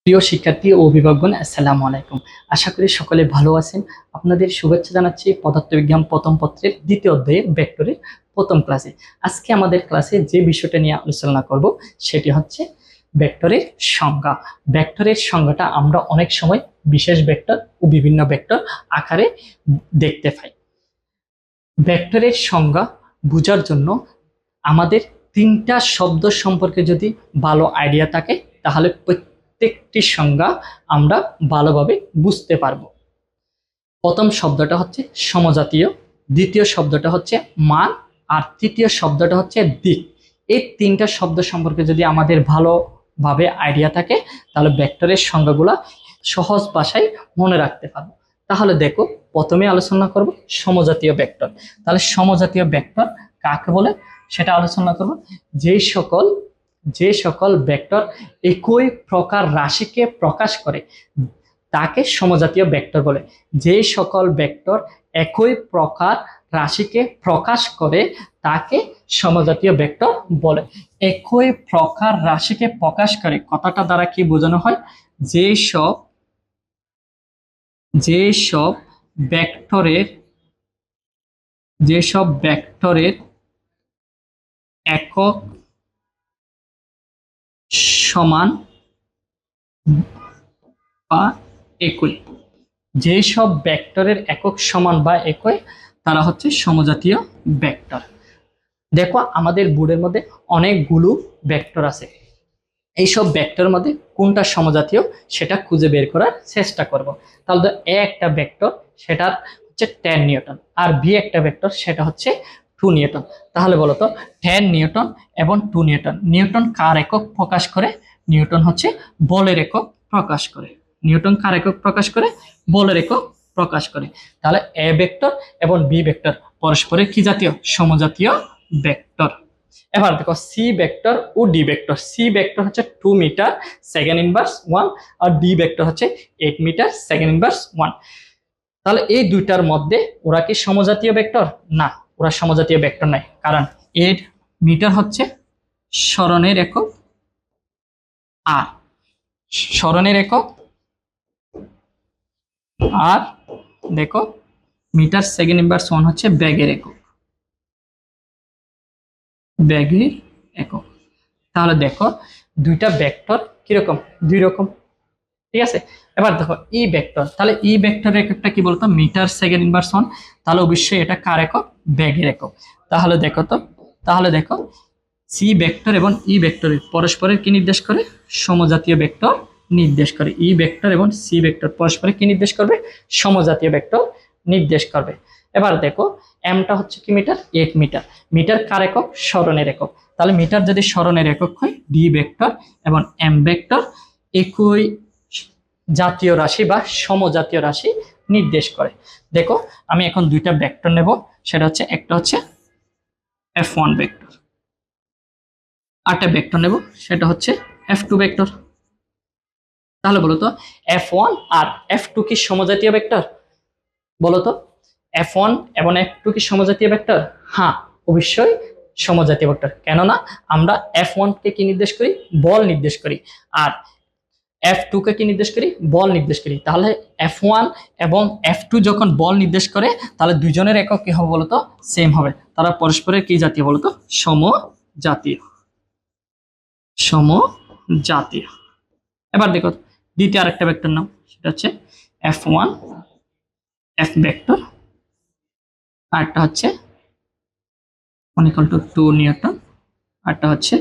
প্রিয় শিক্ষার্থী ও অভিভাবকগণ, আসসালামু আলাইকুম। আশা করি সকলে ভালো আছেন। আপনাদের শুভেচ্ছা জানাচ্ছি পদার্থবিজ্ঞান প্রথম পত্রের দ্বিতীয় অধ্যায়ে ভেক্টরের প্রথম ক্লাসে। আজকে আমাদের ক্লাসে যে বিষয়টা নিয়ে আলোচনা করব সেটি হচ্ছে ভেক্টরের সংজ্ঞা। ভেক্টরের সংজ্ঞাটা আমরা অনেক সময় বিশেষ ভেক্টর ও বিভিন্ন ভেক্টর আকারে দেখতে পাই। ভেক্টরের সংজ্ঞা বোঝার জন্য আমাদের তিনটা শব্দ সম্পর্কে যদি ভালো আইডিয়া থাকে তাহলে প্রত্যেকটি সংজ্ঞা আমরা ভালোভাবে বুঝতে পারবো। প্রথম শব্দটা হচ্ছে সমজাতীয়, দ্বিতীয় শব্দটা হচ্ছে মান, আর তৃতীয় শব্দটা হচ্ছে দিক। এই তিনটা শব্দ সম্পর্কে যদি আমাদের ভালোভাবে আইডিয়া থাকে তাহলে ভেক্টরের সংজ্ঞাগুলা সহজ ভাষায় মনে রাখতে পারবো। তাহলে দেখো, প্রথমে আলোচনা করব সমজাতীয় ভেক্টর। তাহলে সমজাতীয় ভেক্টর কাকে বলে সেটা আলোচনা করব। যে সকল ভেক্টর একই প্রকার রাশিকে প্রকাশ করে তাকে সমজাতীয় ভেক্টর বলে। যে সকল ভেক্টর একই প্রকার রাশিকে প্রকাশ করে তাকে সমজাতীয় ভেক্টর বলে। একই প্রকার রাশিকে প্রকাশ করে কথাটা দ্বারা কি বোঝানো হয়? যেসব ভেক্টরের একক সমান বা একই, যেসব ভেক্টরের একক সমান বা একই তারা হচ্ছে সমজাতীয় ভেক্টর। দেখো, আমাদের বোর্ডের মধ্যে অনেকগুলো ভেক্টর আছে। এইসব ভেক্টরের মধ্যে কোনটা সমজাতীয় সেটা খুঁজে বের করার চেষ্টা করব। তাহলে এ একটা ভেক্টর, সেটা হচ্ছে 10 নিউটন, আর বি একটা ভেক্টর, সেটা হচ্ছে 2 নিউটন। তাহলে বলো তো, 10 নিউটন এবং 2 নিউটন, নিউটন কার একক প্রকাশ করে? নিউটন হচ্ছে বলের একক প্রকাশ করে। নিউটন কার একক প্রকাশ করে? বলের একক প্রকাশ করে। তাহলে এ ভেক্টর এবং বি ভেক্টর পরস্পরের কি জাতীয়? সমজাতীয় ভেক্টর। এবার দেখো, সি ভেক্টর ও ডি ভেক্টর। সি ভেক্টর হচ্ছে 2 মিটার সেকেন্ড ইনভার্স 1, আর ডি ভেক্টর হচ্ছে 8 মিটার সেকেন্ড ইনভার্স 1। তাহলে এই দুইটার মধ্যে ওরা কি সমজাতীয় ভেক্টর? না, ওরা সমজাতীয় ভেক্টর নয়। কারণ এর মিটার হচ্ছে সরণের একক, আর সরণের একক, আর দেখো মিটার সেকেন্ড ইনভার্স 1 হচ্ছে বেগের একক। বেগের একক। তাহলে দেখো, দুইটা ভেক্টর কিরকম? দুই রকম। ঠিক আছে। এবার দেখো ই ভেক্টর। তাহলে ই ভেক্টরের এককটা কি বলতো? Metre second inverse 1। তাহলে অবশ্যই এটা কার একক? বেগের একক। তাহলে দেখো সি ভেক্টর এবং ই ভেক্টরের পরস্পরের কি নির্দেশ করে? সমজাতীয় ভেক্টর নির্দেশ করে। ই ভেক্টর এবং সি ভেক্টর পরস্পরের কি নির্দেশ করবে? সমজাতীয় ভেক্টর নির্দেশ করবে। এবার দেখো, এমটা হচ্ছে কি মিটার? 8 মিটার। মিটার কার একক? সরণের একক। তাহলে মিটার যদি সরণের একক হয়, ডি ভেক্টর এবং এম ভেক্টর একই জাতীয় রাশি বা সমজাতীয় রাশি নির্দেশ করে। দেখো, আমি এখন দুইটা ভেক্টর নেব। সেটা হচ্ছে, একটা হচ্ছে F1 ভেক্টর, আরেকটা ভেক্টর নেব, সেটা হচ্ছে F2 ভেক্টর। তাহলে বলো তো, F1 আর F2 কি সমজাতীয় ভেক্টর? বলো তো, F1 এবং F2 কি সমজাতীয় ভেক্টর? হ্যাঁ, অবশ্যই সমজাতীয় ভেক্টর। কেননা আমরা F1 কে কি নির্দেশ করি? বল নির্দেশ করি। আর F2 কে কি নির্দেশ করি? বল নির্দেশ করি। তাহলে F1 এবং F2 যখন বল নির্দেশ করে তাহলে দুইজনের একক কি হবে বলতো? সেম হবে। তারা পরস্পরের কি জাতীয় বলতো? সমজাতীয়। সমজাতীয়। এবার দেখো, দ্বিতীয় আরেকটা ভেক্টর নাও, সেটা হচ্ছে F1 F ভেক্টর, আরেকটা হচ্ছে 1 = 2 নিউটন, আরেকটা হচ্ছে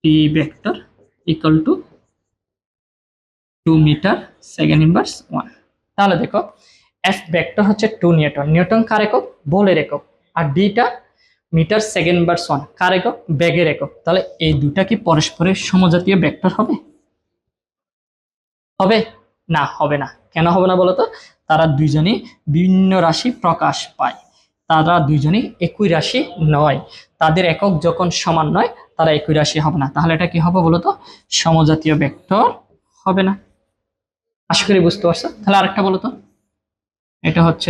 P vector = 2 metre second inverse 1। তাহলে দেখো, এফ ভেক্টর হচ্ছে 2 নিউটন। নিউটন কার একক? বলের একক। আর ডিটা মিটার সেকেন্ড ইনভার্স 1 কার একক? বেগের একক। তাহলে এই দুটা কি পরস্পরের সমজাতীয় ভেক্টর হবে? হবে না, হবে না। কেন হবে না বলতো? তারা দুইজনই বিভিন্ন রাশি প্রকাশ পায়। তারা দুইজনই একই রাশি নয়। তাদের একক যখন সমান নয়, তারা একই রাশি হবে না। তাহলে এটা কি হবে বলতো? সমজাতীয় ভেক্টর হবে না। আশা করি বুঝতে পারছো। তাহলে আরেকটা বলো তো, এটা হচ্ছে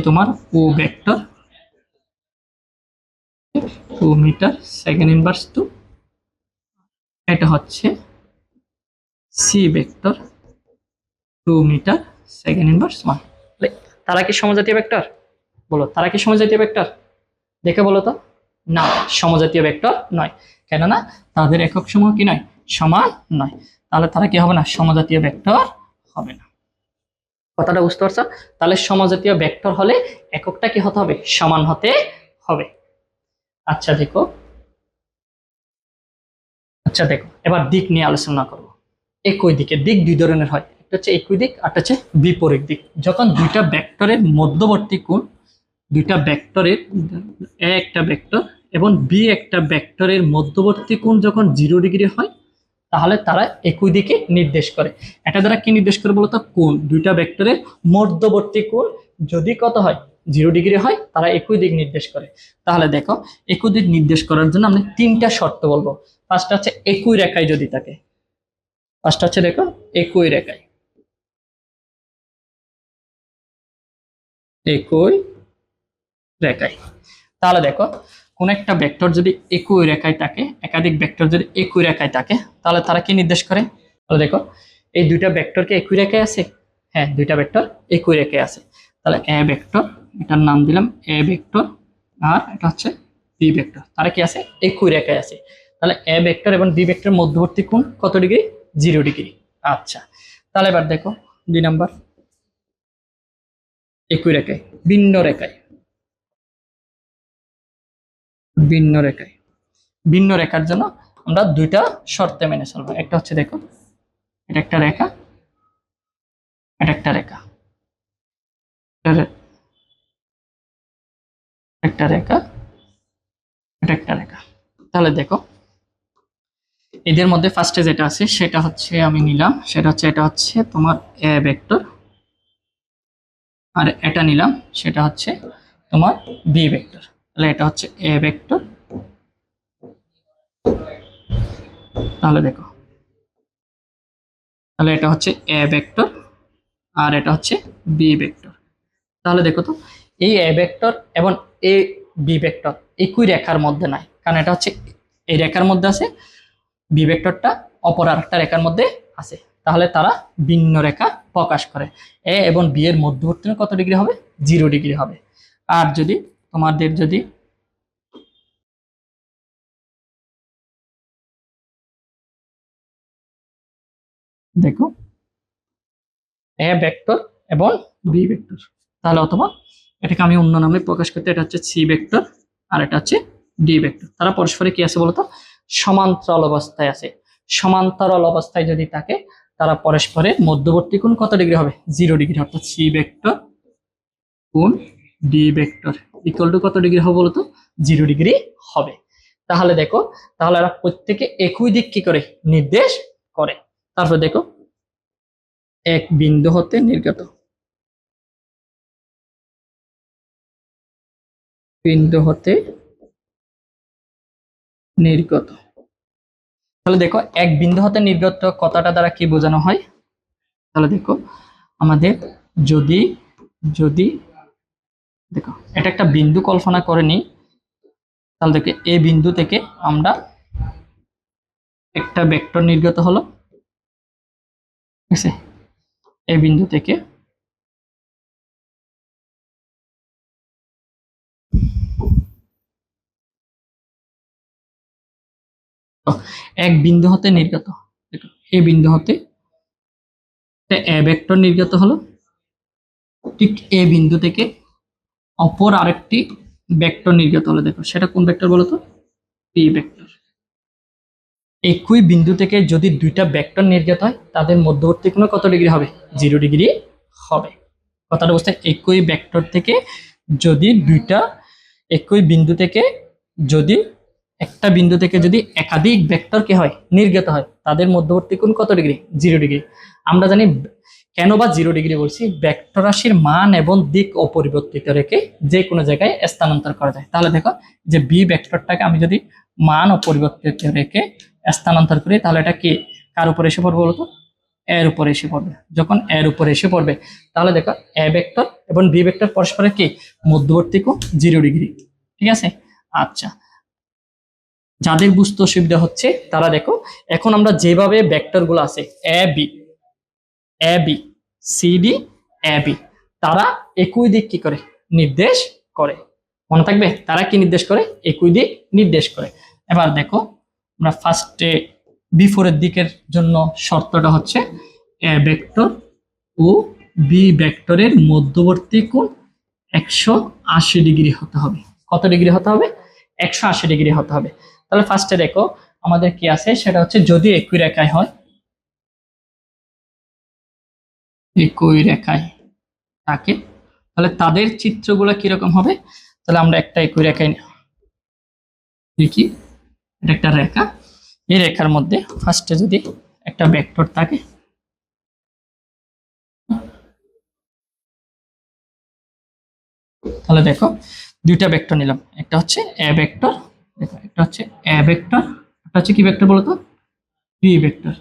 তোমার ও ভেক্টর, 2 মিটার সেকেন্ড ইনভার্স 2। এটা হচ্ছে C vector 2 metre second inverse 1। তারা কি সমজাতীয় ভেক্টর? বলো, তারা কি সমজাতীয় ভেক্টর? দেখে বলো তো। না, সমজাতীয় ভেক্টর নয়, কেননা তাদের একক সমূহ কি নয়, সমান নয়। তাহলে তারা কি হবে না, সমজাতীয় ভেক্টর হবে না। কথাটা বুঝতে পারছো? তাহলে সমজাতীয় ভেক্টর হলে এককটা কি হতে হবে, সমান হতে হবে। আচ্ছা দেখো, এবার দিক নিয়ে আলোচনা করব। একই দিকে দিক দুই ধরনের হয়, একটা হচ্ছে একই দিক, আর হচ্ছে বিপরীত দিক। যখন দুইটা ভেক্টরের মধ্যবর্তী কোণ, দুইটা ভেক্টরের এ একটা ভেক্টর এবং বি একটা ভেক্টরের মধ্যবর্তী কোণ যখন 0 ডিগ্রি হয়, তাহলে তারা একই দিকে নির্দেশ করে। এটা দ্বারা কি নির্দেশ করে বলতো, কোণ, দুইটা ভেক্টরের মধ্যবর্তী কোণ যদি কত হয়, 0 ডিগ্রি হয়, তারা একই দিক নির্দেশ করে। তাহলে দেখো, একই দিক নির্দেশ করার জন্য আমরা 3টা শর্ত বলবো। ফার্স্টটা হচ্ছে একই রেখায় যদি থাকে, ফার্স্টটা হচ্ছে দেখো একই রেখায়, একই রেখায়। তাহলে দেখো, কোন একটা ভেক্টর যদি একই রেখায় থাকে, একাধিক ভেক্টর যদি একই রেখায় থাকে, তাহলে তারা কি নির্দেশ করে? তাহলে দেখো, এই দুইটা ভেক্টর কি একই রেখায় আছে? হ্যাঁ, দুইটা ভেক্টর একই রেখায় আছে। তাহলে এ ভেক্টর, এটার নাম দিলাম এ ভেক্টর, আর এটা হচ্ছে বি ভেক্টর। তারা কি আছে, একই রেখায় আছে। তাহলে এ ভেক্টর এবং বি ভেক্টরের মধ্যবর্তী কোণ কত ডিগ্রি? 0 ডিগ্রি। আচ্ছা, তাহলে এবার দেখো 2 নাম্বার, একই রেখায় ভিন্ন রেখায়, ভিন্ন রেখায়। ভিন্ন রেখার জন্য আমরা দুইটা শর্তে মেনে চলবো। একটা হচ্ছে দেখো, এটা একটা রেখা, এটা একটা রেখা, একটা রেখা, এটা একটা রেখা। তাহলে দেখো, এদের মধ্যে ফার্স্টে যেটা আছে সেটা হচ্ছে আমি নিলাম, সেটা হচ্ছে এটা হচ্ছে তোমার এ ভেক্টর, আর এটা নিলাম সেটা হচ্ছে তোমার বি ভেক্টর। তাহলে এটা হচ্ছে এ ভেক্টর, তাহলে দেখো, তাহলে এটা হচ্ছে এ ভেক্টর, আর এটা হচ্ছে বি ভেক্টর। তাহলে দেখো তো, এই এ ভেক্টর এবং এ বি ভেক্টর একই রেখার মধ্যে নাই, কারণ এটা হচ্ছে এই রেখার মধ্যে আছে, বি ভেক্টরটা অপর আরেকটা রেখার মধ্যে আছে। তাহলে তারা ভিন্ন রেখা প্রকাশ করে। এ এবং বি এর মধ্যবর্তী কত ডিগ্রি হবে? 0 ডিগ্রি হবে। আর যদি তোমাদের যদি দেখো এ ভেক্টর এবং বি ভেক্টর, তাহলে অথবা এটাকে আমি অন্য নামে প্রকাশ করতে, এটা হচ্ছে সি ভেক্টর আর এটা হচ্ছে ডি ভেক্টর। তারা পরস্পরে কি আছে বলতো, সমান্তরাল অবস্থায় আছে। সমান্তরাল অবস্থায় যদি থাকে, তারা পরস্পরের মধ্যবর্তী কোণ কত ডিগ্রি হবে? 0 ডিগ্রি। অর্থাৎ সি ভেক্টর কোণ ডি ভেক্টর ইকুয়াল টু কত ডিগ্রি হবে বলতো? 0 ডিগ্রি হবে। তাহলে দেখো, তাহলে এরা প্রত্যেকে একই দিক কি করে নির্দেশ করে। তারপর দেখো, এক বিন্দু হতে নির্গত, বিন্দু হতে নির্গত। তাহলে দেখো, এক বিন্দু হতে নির্গত কথাটা দ্বারা কি বোঝানো হয়? তাহলে দেখো, আমাদের যদি যদি দেখো, এটা একটা বিন্দু কল্পনা করে নিই। তাহলে দেখো, এই বিন্দু থেকে আমরা একটা ভেক্টর নির্গত হলো, ঠিক আছে? এই বিন্দু থেকে এক বিন্দু হতে নির্গত, দেখো এই বিন্দু হতে এ ভেক্টর নির্গত হলো। ঠিক এই বিন্দু থেকে অপর আরেকটি ভেক্টর নির্গত হলো। দেখো সেটা কোন ভেক্টর বলো তো? P vector. একই বিন্দু থেকে যদি দুইটা ভেক্টর নির্গত হয়, তাদের মধ্যবর্তী কোণ কত ডিগ্রি হবে? 0 ডিগ্রি হবে। কথাটা বুঝতে, একই ভেক্টর থেকে যদি দুইটা, একই বিন্দু থেকে যদি একটা বিন্দু থেকে যদি একাধিক ভেক্টর কি হয়, নির্গত হয়, তাদের মধ্যবর্তী কোণ কত ডিগ্রি? 0 ডিগ্রি। আমরা জানি কেন বা 0 ডিগ্রি বলছি, ভেক্টর রাশির মান এবং দিক অপরিবর্তিত রেখে যে কোনো জায়গায় স্থানান্তর করা যায়। তাহলে দেখো, যে বি ভেক্টরটাকে আমি যদি মান অপরিবর্তিত রেখে স্থানান্তর করি, তাহলে এটা কি কার উপরে এসে পড়বে বলতো? এর উপরে এসে পড়বে। যখন এর উপরে এসে পড়বে, তাহলে দেখো এ ভেক্টর এবং বি ভেক্টর পরস্পরের কি মধ্যবর্তী কোণ 0 ডিগ্রি। ঠিক আছে? আচ্ছা, যাদের বুঝতে অসুবিধা হচ্ছে তারা দেখো, এখন আমরা যেভাবে ভেক্টর গুলো আছে A B C D A B, তারা একই দিক কি করে নির্দেশ করে, মনে থাকবে তারা কি নির্দেশ করে, একই দিক নির্দেশ করে। এবার দেখো আমরা ফার্স্টে বিফোরের দিকের জন্য শর্তটা হচ্ছে এ ভেক্টর ও বি ভেক্টরের মধ্যবর্তী কোণ 180 ডিগ্রি হতে হবে। কত ডিগ্রি হতে হবে? 180 ডিগ্রি হতে হবে। তাহলে ফার্স্টে দেখো আমাদের কি আছে, সেটা হচ্ছে যদি একই রেখায় হয়, একই রেখায় থাকে, তাহলে তাদের চিত্রগুলো কিরকম হবে। তাহলে আমরা একটা একই রেখায় দেখি, এটা একটা রেখা, এই রেখার মধ্যে ফার্স্টে যদি একটা ভেক্টর থাকে, তাহলে দেখো দুইটা ভেক্টর নিলাম, একটা হচ্ছে এ ভেক্টর, দেখো একটা হচ্ছে এ ভেক্টর, একটা হচ্ছে কি ভেক্টর বলতো, বি ভেক্টর।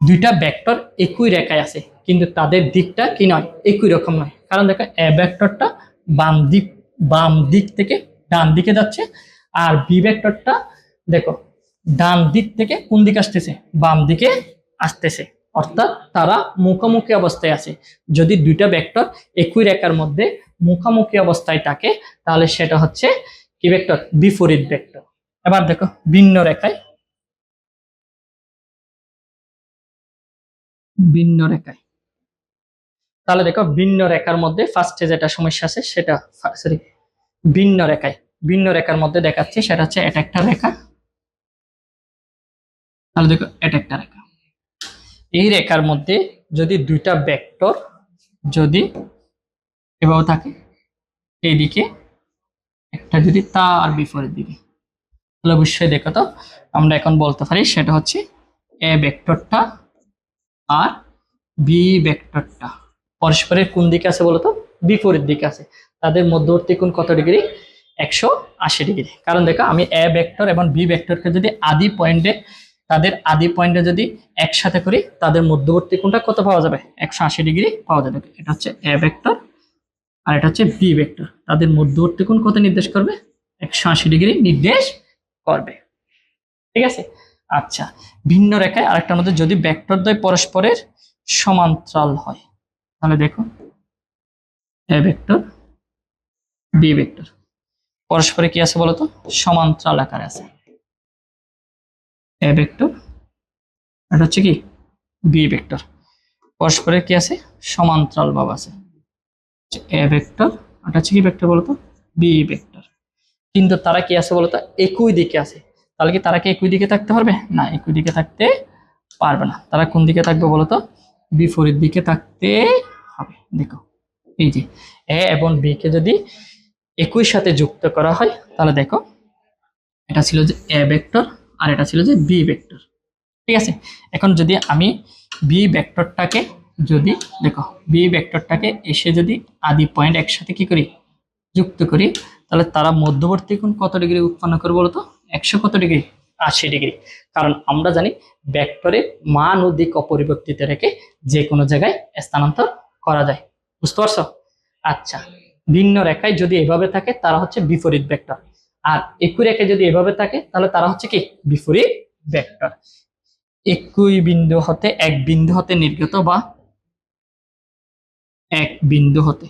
দুইটা ভেক্টর একই রেখায় আছে, কিন্তু তাদের দিকটা কি নয়, একই রকম নয়। কারণ দেখো এ ভেক্টরটা বাম দিক থেকে ডান দিকে যাচ্ছে, আর বি ভেক্টরটা দেখো ডান দিক থেকে কোন দিকে আসতেছে, বাম দিকে আসতেছে। অর্থাৎ তারা মুখোমুখি অবস্থায় আছে। যদি দুইটা ভেক্টর একই রেখার মধ্যে মুখোমুখি অবস্থায় থাকে, তাহলে সেটা হচ্ছে কি ভেক্টর, বিপরীত ভেক্টর। এবার দেখো ভিন্ন রেখায়, ভিন্ন রেখায়, তাহলে দেখো ভিন্ন রেখার মধ্যে ফার্স্টে যেটা সমস্যা আছে সেটা, সরি, ভিন্ন রেখায়, ভিন্ন রেখার মধ্যে দেখাচ্ছি, সেটা হচ্ছে এটা একটা রেখা, তাহলে দেখো এটা একটা রেখা। এই রেখার মধ্যে যদি দুইটা ভেক্টর যদি এভাবে থাকে, এইদিকে একটা যদি তার বিপরীত দিকে, তাহলে অবশ্যই দেখো তো আমরা এখন বলতে পারি সেটা হচ্ছে এ ভেক্টরটা আর বি ভেক্টরটা পরস্পরের কোন দিকে আছে বলতো, বিপরীত দিকে আছে। তাদের মধ্যবর্তী কোণ কত ডিগ্রি, 180 ডিগ্রি। কারণ দেখো আমি এ ভেক্টর এবং বি ভেক্টরকে যদি তাদের আদি পয়েন্টে যদি একসাথে করি, তাদের মধ্যবর্তী কোণটা কত পাওয়া যাবে, 180 ডিগ্রি পাওয়া যাবে। এটা হচ্ছে এ ভেক্টর আর এটা হচ্ছে বি ভেক্টর, তাদের মধ্যবর্তী কোণ কত নির্দেশ করবে, 180 ডিগ্রি নির্দেশ করবে। ঠিক আছে। আচ্ছা, ভিন্ন রেখায় আরেকটার মধ্যে যদি ভেক্টর দ্বয় পরস্পরের সমান্তরাল হয়, তাহলে দেখো এ ভেক্টর বি ভেক্টর পরস্পরে কি আছে বলতো, সমান্তরাল আকারে আছে। এ ভেক্টর এটা হচ্ছে কি বি ভেক্টর, পরস্পরে কি আছে, সমান্তরাল ভাবে আছে। এ ভেক্টর এটা হচ্ছে কি ভেক্টর বলতো, বি ভেক্টর। কিন্তু তারা কি আছে বলতো, একই দিকে আছে। তাহলে কি তারা কি একই দিকে থাকতে পারবে না, একই দিকে থাকতে পারবে না। তারা কোন দিকে থাকবে বলতো, বিপরীত দিকে থাকতে হবে। দেখো এই যে এ এবং বি কে যদি একই সাথে যুক্ত করা হয়, তাহলে দেখো এটা ছিল যে এ ভেক্টর আর এটা ছিল যে বি ভেক্টর। ঠিক আছে। এখন যদি আমি বি ভেক্টরটাকে যদি দেখো বি ভেক্টরটাকে এসে যদি আদি পয়েন্ট একসাথে কি করি, যুক্ত করি, তাহলে তারা মধ্যবর্তী কোণ কত ডিগ্রি উৎপন্ন করবে বলতো, 100 কত ডিগ্রি, 80 ডিগ্রি। কারণ আমরা জানি ভেক্টরের মান ও দিক অপরিবর্তিত রেখে যে কোনো জায়গায় স্থানান্তর করা যায়। বুঝতে পারছো? আচ্ছা, ভিন্ন রেখায় যদি এভাবে থাকে তারা হচ্ছে বিপরীত ভেক্টর, আর একই রেখায় যদি এভাবে থাকে তাহলে তারা হচ্ছে কি বিপরীত ভেক্টর। একই বিন্দু হতে এক বিন্দু হতে নির্গত বা এক বিন্দু হতে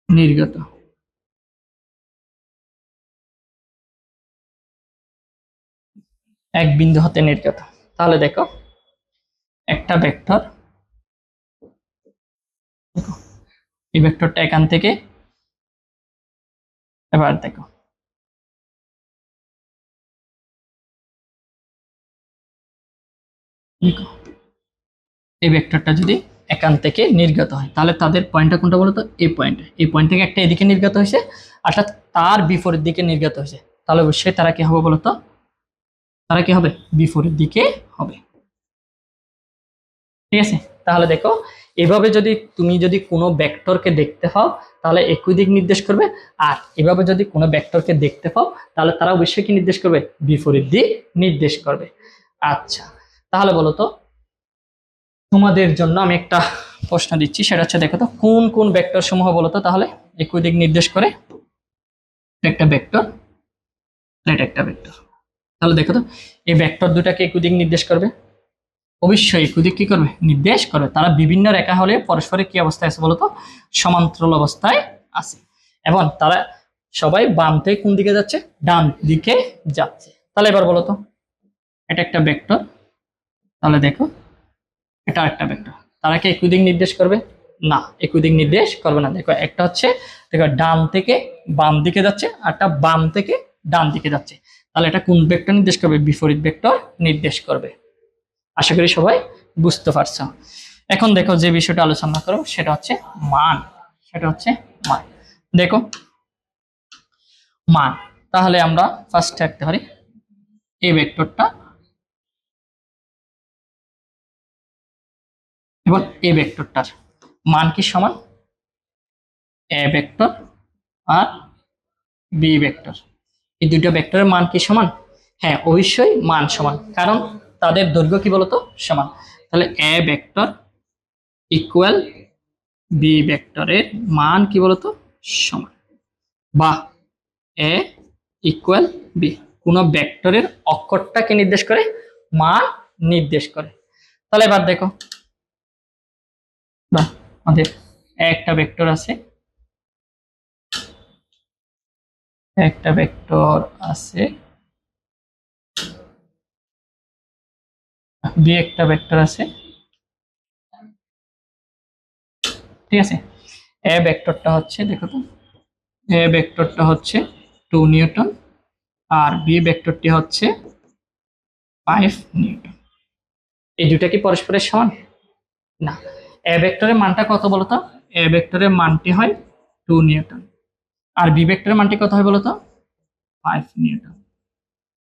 নির্গত এক বিন্দু হতে নির্গত। তাহলে দেখো একটা ভেক্টর, দেখো এই ভেক্টরটা এখান থেকে, এবার দেখো দেখো এই ভেক্টরটা যদি এখান থেকে নির্গত হয়, তাহলে তাদের পয়েন্টটা কোনটা বলতো, এই পয়েন্ট থেকে একটা এদিকে নির্গত হয়েছে, অর্থাৎ তার বিপরীত দিকে নির্গত হয়েছে। তাহলে অবশ্যই তারা কি হবে বলতো, তারা কি হবে, বিপরীত দিকে হবে। ঠিক আছে। তাহলে দেখো এভাবে যদি তুমি যদি কোনো ভেক্টরকে দেখতে পাও, তাহলে একই দিক নির্দেশ করবে, আর এভাবে যদি কোনো ভেক্টরকে দেখতে পাও, তাহলে তারা অবশ্যই কি নির্দেশ করবে, বিপরীত দিক নির্দেশ করবে। আচ্ছা, তাহলে বলো তো তোমাদের জন্য আমি একটা প্রশ্ন দিচ্ছি, সেটা হচ্ছে দেখো তো কোন কোন ভেক্টর সমূহ বলতো তাহলে একই দিক নির্দেশ করে। একটা ভেক্টর, এটা একটা ভেক্টর। তাহলে দেখো তো এই ভেক্টর দুটাকে একই দিক নির্দেশ করবে, অবশ্যই একই দিক কি করবে, নির্দেশ করবে। তারা বিভিন্ন রেখা হলে পরস্পরের কি অবস্থায় আছে বলতো, সমান্তরাল অবস্থায় আছে, এবং তারা সবাই বাম থেকে কোন দিকে যাচ্ছে, ডান দিকে যাচ্ছে। তাহলে এবার বলো তো এটা একটা ভেক্টর, তাহলে দেখো এটা একটা ভেক্টর, তারা কি একই দিক নির্দেশ করবে? না, একই দিক নির্দেশ করবে না। দেখো একটা হচ্ছে দেখো ডান থেকে বাম দিকে যাচ্ছে, আরটা বাম থেকে ডান দিকে যাচ্ছে। তাহলে এটা কোন ভেক্টর নির্দেশ করবে? বিপরীত ভেক্টর নির্দেশ করবে। আশা করি সবাই বুঝতে পারছো। এখন দেখো যে বিষয়টা আলোচনা করো সেটা হচ্ছে মান, সেটা হচ্ছে মান। দেখো মান, তাহলে আমরা ফার্স্ট রাখতে পারি এই ভেক্টরটা এবং এই ভেক্টরটার মান কি সমান? এ ভেক্টর আর বি ভেক্টর, এই দুটো ভেক্টরের মান কি সমান? হ্যাঁ, অবশ্যই মান সমান, কারণ তাদের দৈর্ঘ্য কি বলতো, সমান। তাহলে এ ভেক্টর ইকুয়াল বি ভেক্টরের মান কি বলতো, সমান। বা এ ইকুয়াল বি, কোন ভেক্টরের অক্ষরটাকে নির্দেশ করে, মান নির্দেশ করে। তাহলে এবার দেখো, বা আমাদের একটা ভেক্টর আছে, একটা ভেক্টর আছে, বি একটা ভেক্টর আছে, ঠিক আছে। এ ভেক্টরটা হচ্ছে দেখো তো, এ ভেক্টরটা হচ্ছে 2 নিউটন আর বি ভেক্টরটি হচ্ছে 5 নিউটন। এই দুটা কি পরস্পরের সমান? না। এ ভেক্টরের মানটা কত বলতো? এ ভেক্টরের মানটি হয় 2 নিউটন আর বি ভেক্টরের মানটি কত হয় বলতো, 5 নিউটন।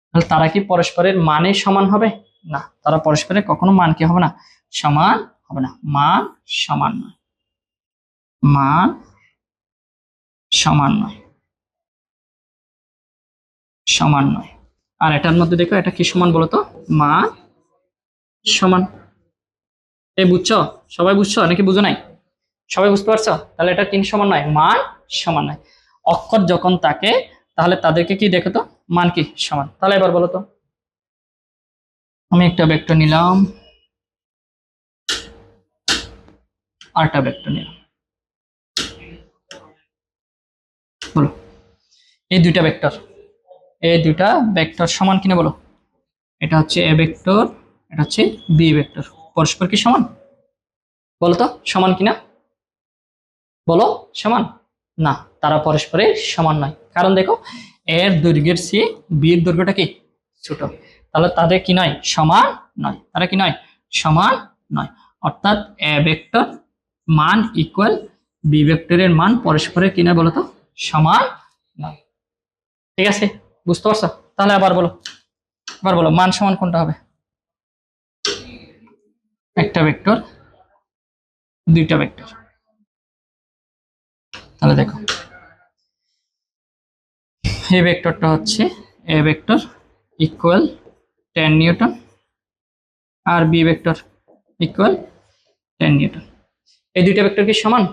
তাহলে তারা কি পরস্পরের মানে সমান হবে? না, তারা পরস্পরের কখনো মান কি হবে না, সমান হবে না। মান সমান নয়, মান সমান নয়, সমান নয়। আর এটার মধ্যে দেখো এটা কি সমান বলতো, মান সমান। এই বুঝছো? সবাই বুঝছো নাকি বুঝো নাই? সবাই বুঝতে পারছো? তাহলে এটা তিন সমান নয়, মান সমান নয়। অক্ষর যখন থাকে তাহলে তাদেরকে কি দেখো তো, মান কি সমান। তাহলে এবার বলো তো, আমি একটা ভেক্টর নিলাম আর একটা ভেক্টর নিলাম, বলো এই দুইটা ভেক্টর, এই দুইটা ভেক্টর সমান কিনা বলো। এটা হচ্ছে এ ভেক্টর, এটা হচ্ছে বি ভেক্টর, পরস্পর কি সমান? বলো তো সমান কিনা, বলো সমান। না, তারা পরস্পরের সমান নয়, কারণ দেখো এর দৈর্ঘ্যের চেয়ে বির দৈর্ঘ্যটা কি ছোট। তাহলে তাদের কি নয়, সমান নয়। তারা কি নয়, সমান নয়। অর্থাৎ এ ভেক্টর মান ইকুয়াল বি ভেক্টরের মান পরস্পরের কি নয় বলতো, সমান নয়। ঠিক আছে, বুঝতে পারছো? তাহলে আবার বলো, আবার বলো মান সমান কোনটা হবে? একটা ভেক্টর, দুইটা ভেক্টর। তাহলে দেখো এই ভেক্টরটা হচ্ছে এ ভেক্টর ইকুয়াল 10 নিউটন আর বি ভেক্টর ইকুয়াল 10 নিউটন। এই দুইটা ভেক্টর কি সমান?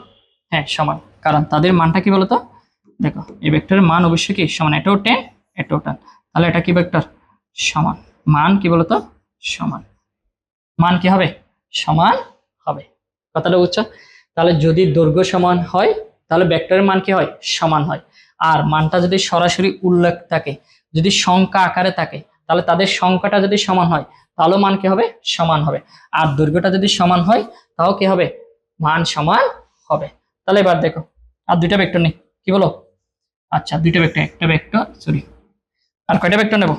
হ্যাঁ সমান, কারণ তাদের মানটা কি বলতো, দেখো এই ভেক্টরের মান অবশ্যই কি সমান, এটাও 10 এটাও 10। তাহলে এটা কি ভেক্টর, সমান। মান কি বলতো, সমান। মান কি হবে, সমান হবে। কথাটা বুঝছো? তাহলে যদি দৈর্ঘ্য সমান হয় তাহলে ভেক্টরের মান কি হয়, সমান হয়। আর মানটা যদি সরাসরি উল্লেখ থাকে, যদি সংখ্যা আকারে থাকে, তাহলে তাদের সংখ্যাটা যদি সমান হয় তাহলে মান কি হবে, সমান হবে। আর দৈর্ঘ্যটা যদি সমান হয় তাও কি হবে, মান সমান হবে। তাহলে এবার দেখো আর দুইটা ভেক্টর নেই, কি বলো? আচ্ছা দুইটা ভেক্টর, একটা ভেক্টর সরি, আর কয়টা ভেক্টর নেব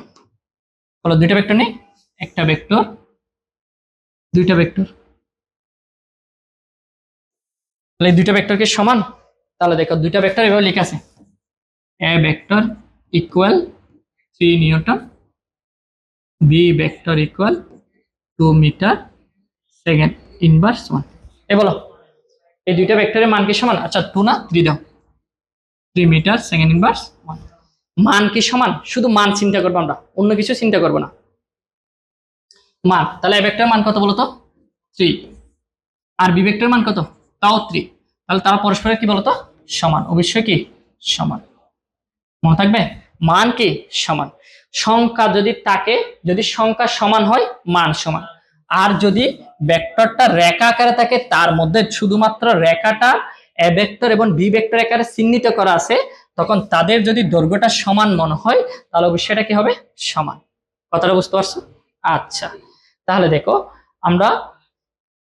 বলো? দুইটা ভেক্টর নেই, একটা ভেক্টর, দুইটা ভেক্টর। তাহলে এই দুইটা ভেক্টর কি সমান? তাহলে দেখো দুইটা ভেক্টর এভাবে লেখা আছে, A vector equal 3 newton, B vector equal 2 metre second inverse 1। এ বলো এই দুইটা ভেক্টরের মান কি সমান? আচ্ছা 2 না 3 দাও, 3 মিটার সেকেন্ড ইনভার্স 1। মান কি সমান? শুধু মান চিন্তা করবো আমরা, অন্য কিছু চিন্তা করবো না। মান, তাহলে এ ভেক্টরের মান কত বলো তো, 3। আর বি ভেক্টরের মান কত, তাও 3। তাহলে তারা পরস্পরের কি বলতো, সমান। অবশ্যই কি সমান, মনে থাকবে, মান কি সমান। সংখ্যা যদি থাকে, যদি সংখ্যা সমান হয় মান সমান। আর যদি ভেক্টরটা রেখা আকারে থাকে, তার মধ্যে শুধুমাত্র রেখাটা এ ভেক্টর এবং বি ভেক্টর আকারে চিহ্নিত করা আছে, তখন তাদের যদি দৈর্ঘ্যটা সমান মনে হয়, তাহলে অবশ্যই এটা কি হবে, সমান। কথাটা বুঝতে পারছো? আচ্ছা, তাহলে দেখো আমরা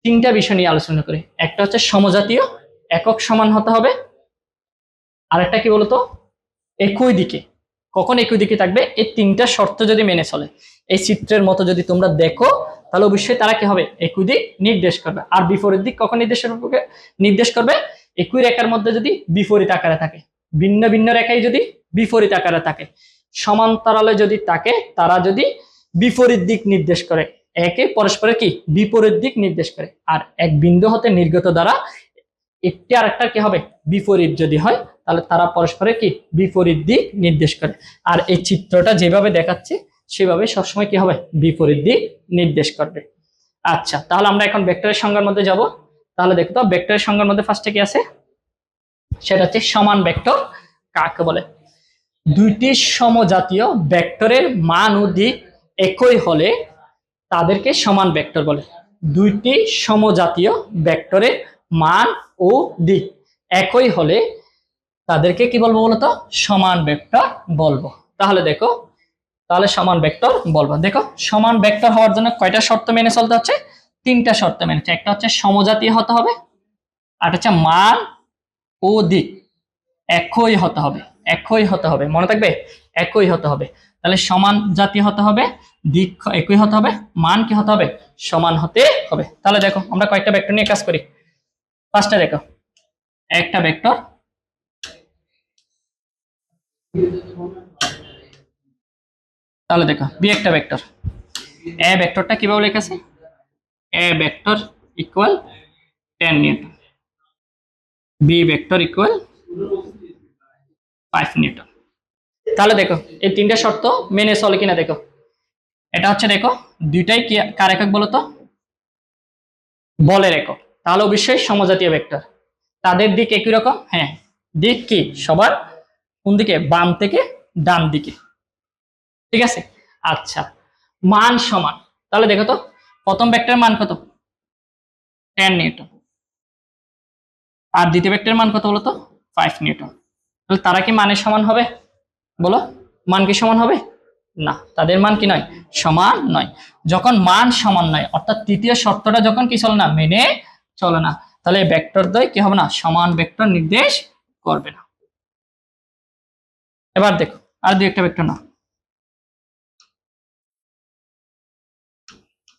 তিনটা বিষয় নিয়ে আলোচনা করি। একটা হচ্ছে সমজাতীয়, একক সমান হতে হবে। আরেকটা কি বলতো, একই দিকে। কখন একই দিকে থাকবে, এই তিনটা শর্ত যদি মেনে চলে, এই চিত্রের মতো যদি তোমরা দেখো, তাহলে অবশ্যই তারা কি হবে, একই দিক নির্দেশ করবে। আর বিপরীত দিক কখন নির্দেশ করবে, একই রেখার মধ্যে যদি বিপরীত আকারে থাকে, ভিন্ন ভিন্ন রেখায় যদি বিপরীত আকারে থাকে, সমান্তরালে যদি থাকে, তারা যদি বিপরীত দিক নির্দেশ করে, একে পরস্পরের কি বিপরীত দিক নির্দেশ করে। আর এক বিন্দু হতে নির্গত দ্বারা একটি আরেকটা কি হবে, বিপরীত যদি হয়, তাহলে তারা পরস্পরের কি বিপরীত দিক নির্দেশ করে। আর এই চিত্রটা যেভাবে দেখাচ্ছে সেভাবে সবসময় কি হবে, বিপরীত দিক নির্দেশ করবে। আচ্ছা, তাহলে আমরা এখন ভেক্টরের সংজ্ঞার মধ্যে যাব। তাহলে দেখো তো ভেক্টরের সংজ্ঞার মধ্যে ফার্স্টে কি আছে, সেটা হচ্ছে সমান ভেক্টর কাকে বলে। দুইটি সমজাতীয় ভেক্টরের মান ও দিক একই হলে তাদেরকে সমান ভেক্টর বলে। দুইটি সমজাতীয় ভেক্টরের মান ও দিক একই হলে তাদেরকে কি বলবো বলতো, সমান ভেক্টর বলবো। তাহলে দেখো, তাহলে সমান ভেক্টর বলবো। দেখো সমান ভেক্টর হওয়ার জন্য কয়টা শর্ত মেনে চলতে হচ্ছে, তিনটা শর্ত মেনে। একটা হচ্ছে সমজাতীয় হতে হবে, আর হচ্ছে মান ও দিক একই হতে হবে। একই হতে হবে, মনে থাকবে, একই হতে হবে। তাহলে সমান জাতীয় হতে হবে, দিক একই হতে হবে, মান কি হতে হবে, সমান হতে হবে। তাহলে দেখো আমরা কয়েকটা ভেক্টর নিয়ে কাজ করি। ফার্স্টে দেখো, একটা ভেক্টর, তাহলে দেখো বি একটা ভেক্টর। এ ভেক্টরটা কিভাবে লেখা, A vector equal 10 newton, B vector equal 5 newton. তাহলে দেখো এই তিনটা শর্ত মেনে চলে কিনা দেখো। এটা হচ্ছে দেখো দুইটাই কি কার একক বলতো, বলের একক। তাহলে অবশ্যই সমজাতীয় ভেক্টর। তাদের দিক একই রকম, হ্যাঁ, দিক কি সবার কোন দিকে, বাম থেকে ডান দিকে, ঠিক আছে। আচ্ছা, মান সমান। তাহলে দেখো তো প্রথম ভেক্টরের মান কত, 10 নিউটন, আর দ্বিতীয় ভেক্টরের মান কত বলতো, 5 নিউটন। তাহলে তারা কি মানের সমান হবে, বলো, মান কি সমান হবে, না, তাদের মান কি নয়, সমান নয়। যখন মান সমান নয়, অর্থাৎ তৃতীয় শর্তটা যখন কি চলে না, মেনে চলে না, তাহলে ভেক্টর দ্বয় কি হবে না, সমান ভেক্টর নির্দেশ করবে না। এবার দেখো আর দুই একটা ভেক্টর না।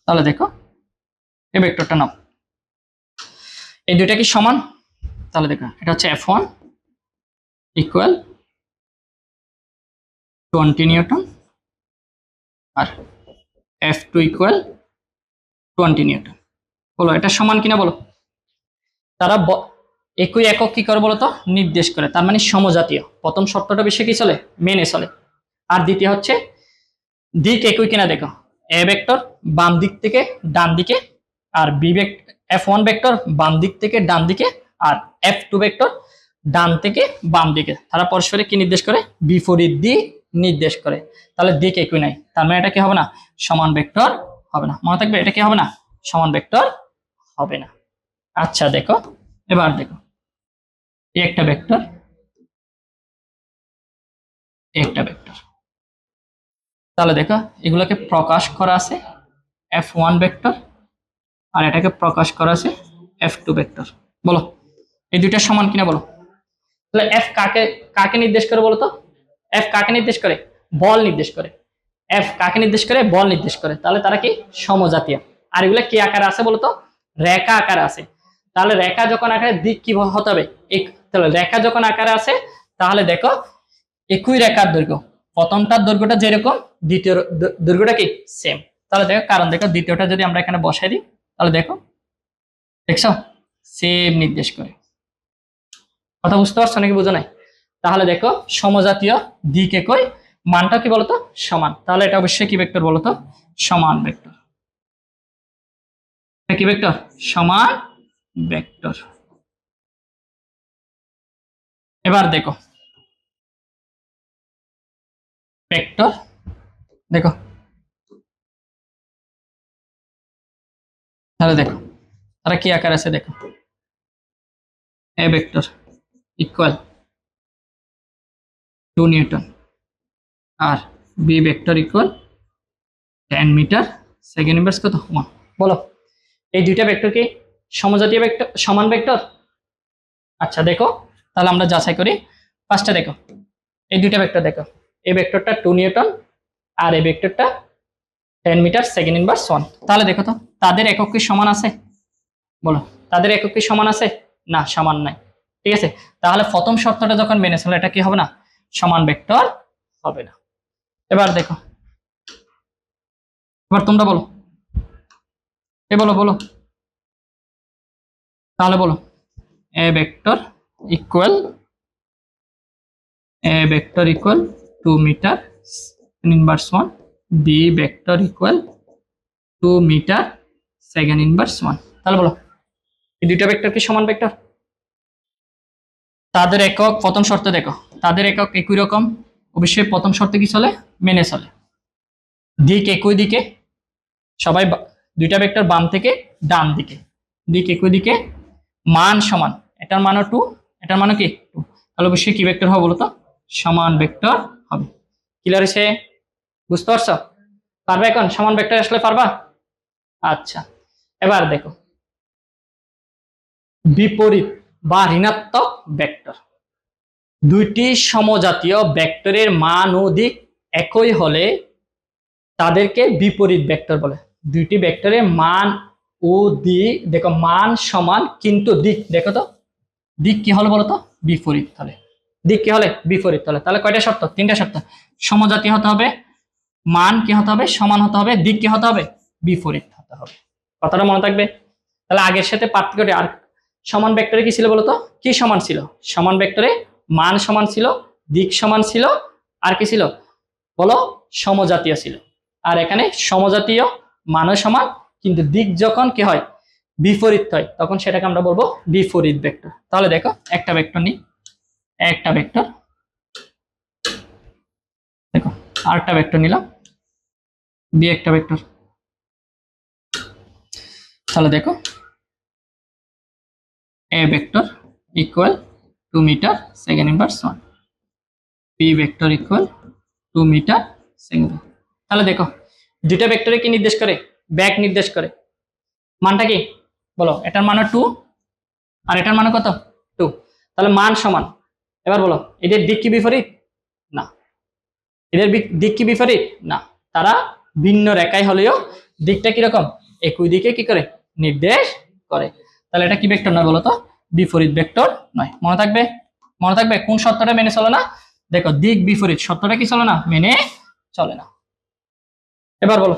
তাহলে দেখো এই ভেক্টরটা নাও, এই দুইটা কি সমান। তাহলে দেখো এটা হচ্ছে F1 ইকুয়াল 20 নিউটন, আর F2 ইকুয়াল 20 নিউটন। বলো এটা সমান কিনা বলো। তারা একই একক কি করে বলতো, নির্দেশ করে, তার মানে সমজাতীয়। প্রথম শর্তটা বেশি কি চলে, মেনে চলে। আর দ্বিতীয় হচ্ছে দিক একই কিনা দেখো, এ ভেক্টর বাম দিক থেকে ডান দিকে, আর বি ভেক্টর F1 ভেক্টর বাম দিক থেকে ডান দিকে, আর F2 ভেক্টর ডান থেকে বাম দিকে। তারা পরস্পরে কি নির্দেশ করে, বিপরীত দিক নির্দেশ করে। তাহলে দিক একই নাই, তার মানে এটা কি হবে না, সমান ভেক্টর হবে না। মনে থাকবে, এটা কি হবে না, সমান ভেক্টর হবে না। আচ্ছা দেখো, এবার দেখো একটা ভেক্টর, একটা ভেক্টর। তাহলে দেখো এগুলোকে প্রকাশ করা আছে F1 ভেক্টর, আর এটাকে প্রকাশ করা আছে F2 ভেক্টর। বলো এই দুইটা সমান কিনা বলো। তাহলে F কাকে কাকে নির্দেশ করে বলো তো, F কাকে নির্দেশ করে, বল নির্দেশ করে। F কাকে নির্দেশ করে, বল নির্দেশ করে। তাহলে তারা কি সমজাতীয়। আর এগুলো কি আকারে আছে বলতো, রেখা আকারে আছে। তাহলে রেখা যখন আকারে, দিক কি হতে হবে, তাহলে রেখা যখন আকারে আছে, তাহলে দেখো একই রেখার দৈর্ঘ্য, প্রথমটার দৈর্ঘ্যটা যেরকম দ্বিতীয় দৈর্ঘ্যটা কি সেম। তাহলে দেখো, কারণ দেখো দ্বিতীয়টা যদি আমরা এখানে বসাই দিই, তাহলে দেখো দেখছো সেম নির্দেশ করে। কথা বুঝতে পারছো নাকি বুঝো নাই। তাহলে দেখো সমজাতীয়, দিক একই, মানটা কি বলতো সমান। তাহলে এটা অবশ্যই কি ভেক্টর বলতো, সমান ভেক্টর। কি ভেক্টর, সমান ভেক্টর। এবার দেখো ভেক্টর, দেখো তাহলে দেখো তারা কি আকার আছে দেখো, এ ভেক্টর ইকুয়াল 2 নিউটন আর B vector equal 10 metre second inverse কত 1। বলো এই দুইটা ভেক্টর কি সমজাতীয় ভেক্টর, সমান ভেক্টর? আচ্ছা দেখো তাহলে আমরা যাচাই করি। ফার্স্টে দেখো এই দুইটা ভেক্টর দেখো, এই ভেক্টরটা 2 নিউটন আর এই ভেক্টরটা 10 মিটার সেকেন্ড ইনভার্স 1। তাহলে দেখো তো তাদের একক কি সমান আছে? বলো তাদের একক কি সমান আছে? না, সমান নাই। ঠিক আছে, তাহলে প্রথম শর্তটা যখন মেনে চলে এটা কি হবে না, সমান ভেক্টর হবে না। এবার দেখো, এবার তোমরা বলো, বলো বলো তাহলে বলো A vector equal 2 metre inverse 1, B vector equal 2 metre second inverse 1। তাহলে বলো এই দুইটা ভেক্টর কি সমান ভেক্টর? তাদের একক প্রথম শর্তে দেখো, তাদের একক একই রকম, অবশ্যই প্রথম শর্তে কি চলে, মেনে চলে। দিক একই দিকে, সবাই দুইটা ভেক্টর বাম থেকে ডান দিকে, দিক একই দিকে, মান সমান, এটার মানও 2, এটার মানও কি 2। তাহলে অবশ্যই কি ভেক্টর হবে বলতো, সমান ভেক্টর হবে। ক্লিয়ার হয়েছে? বুঝতে পারছো? পারবে এখন সমান ভেক্টর আসলে পারবা? আচ্ছা এবার দেখো বিপরীত বা ঋণাত্মক ভেক্টর। দুইটি সমজাতীয় ভেক্টরের মান ও দিক একই হলে তাদেরকে বিপরীত ভেক্টর বলে। দুইটি ভেক্টরের মান ও দিক দেখো, মান সমান কিন্তু দিক দেখো তো, দিক কি হলো বলো তো, বিপরীত হলে। দিক কি হলে, বিপরীত হলে। তাহলে কয়টা শর্ত? 3টা শর্ত। সমজাতীয় হতে হবে, মান কি হতে হবে, সমান হতে হবে, দিক কি হতে হবে, বিপরীত হতে হবে। কথাটা মনে থাকবে। তাহলে আগের সাথে পার্থক্যটি, আর সমান ভেক্টরে কি ছিল বলতো, কি সমান ছিল? সমান ভেক্টরে মান সমান ছিল, দিক সমান ছিল, আর কি ছিল বলো, সমজাতীয় ছিল। আর এখানে সমজাতীয়, মানও সমান, কিন্তু দিক যখন কি হয়, বিপরীত হয়, তখন সেটাকে আমরা বলবো বিপরীত ভেক্টর। তাহলে দেখো একটা ভেক্টর নিই, একটা ভেক্টর, দেখো আরেকটা ভেক্টর নিলাম, বি একটা ভেক্টর। তাহলে দেখো A vector equal 2 metre second inverse 1, B vector equal 2 metre second. তাহলে দেখো দুইটা ভেক্টরে কি নির্দেশ করে, ব্যাক নির্দেশ করে। মানটা কি বলো, এটার মান 2 আর এটার মান কত 2, তাহলে মান সমান। এবার বলো এদের দিক কি বিপরীত? না। এদের দিক কি বিপরীত? না। তারা ভিন্ন রেখায় হলেও দিকটা কিরকম, একই দিকে কি করে নির্দেশ করে। তাহলে এটা কি ভেক্টর নয় বলতো, বিপরীত ভেক্টর নয়। মনে থাকবে, মনে থাকবে কোন শর্তটা মেনে চলে না, দেখো দিক বিপরীত শর্তটা কি চলে না, মেনে চলে না। এবার বলো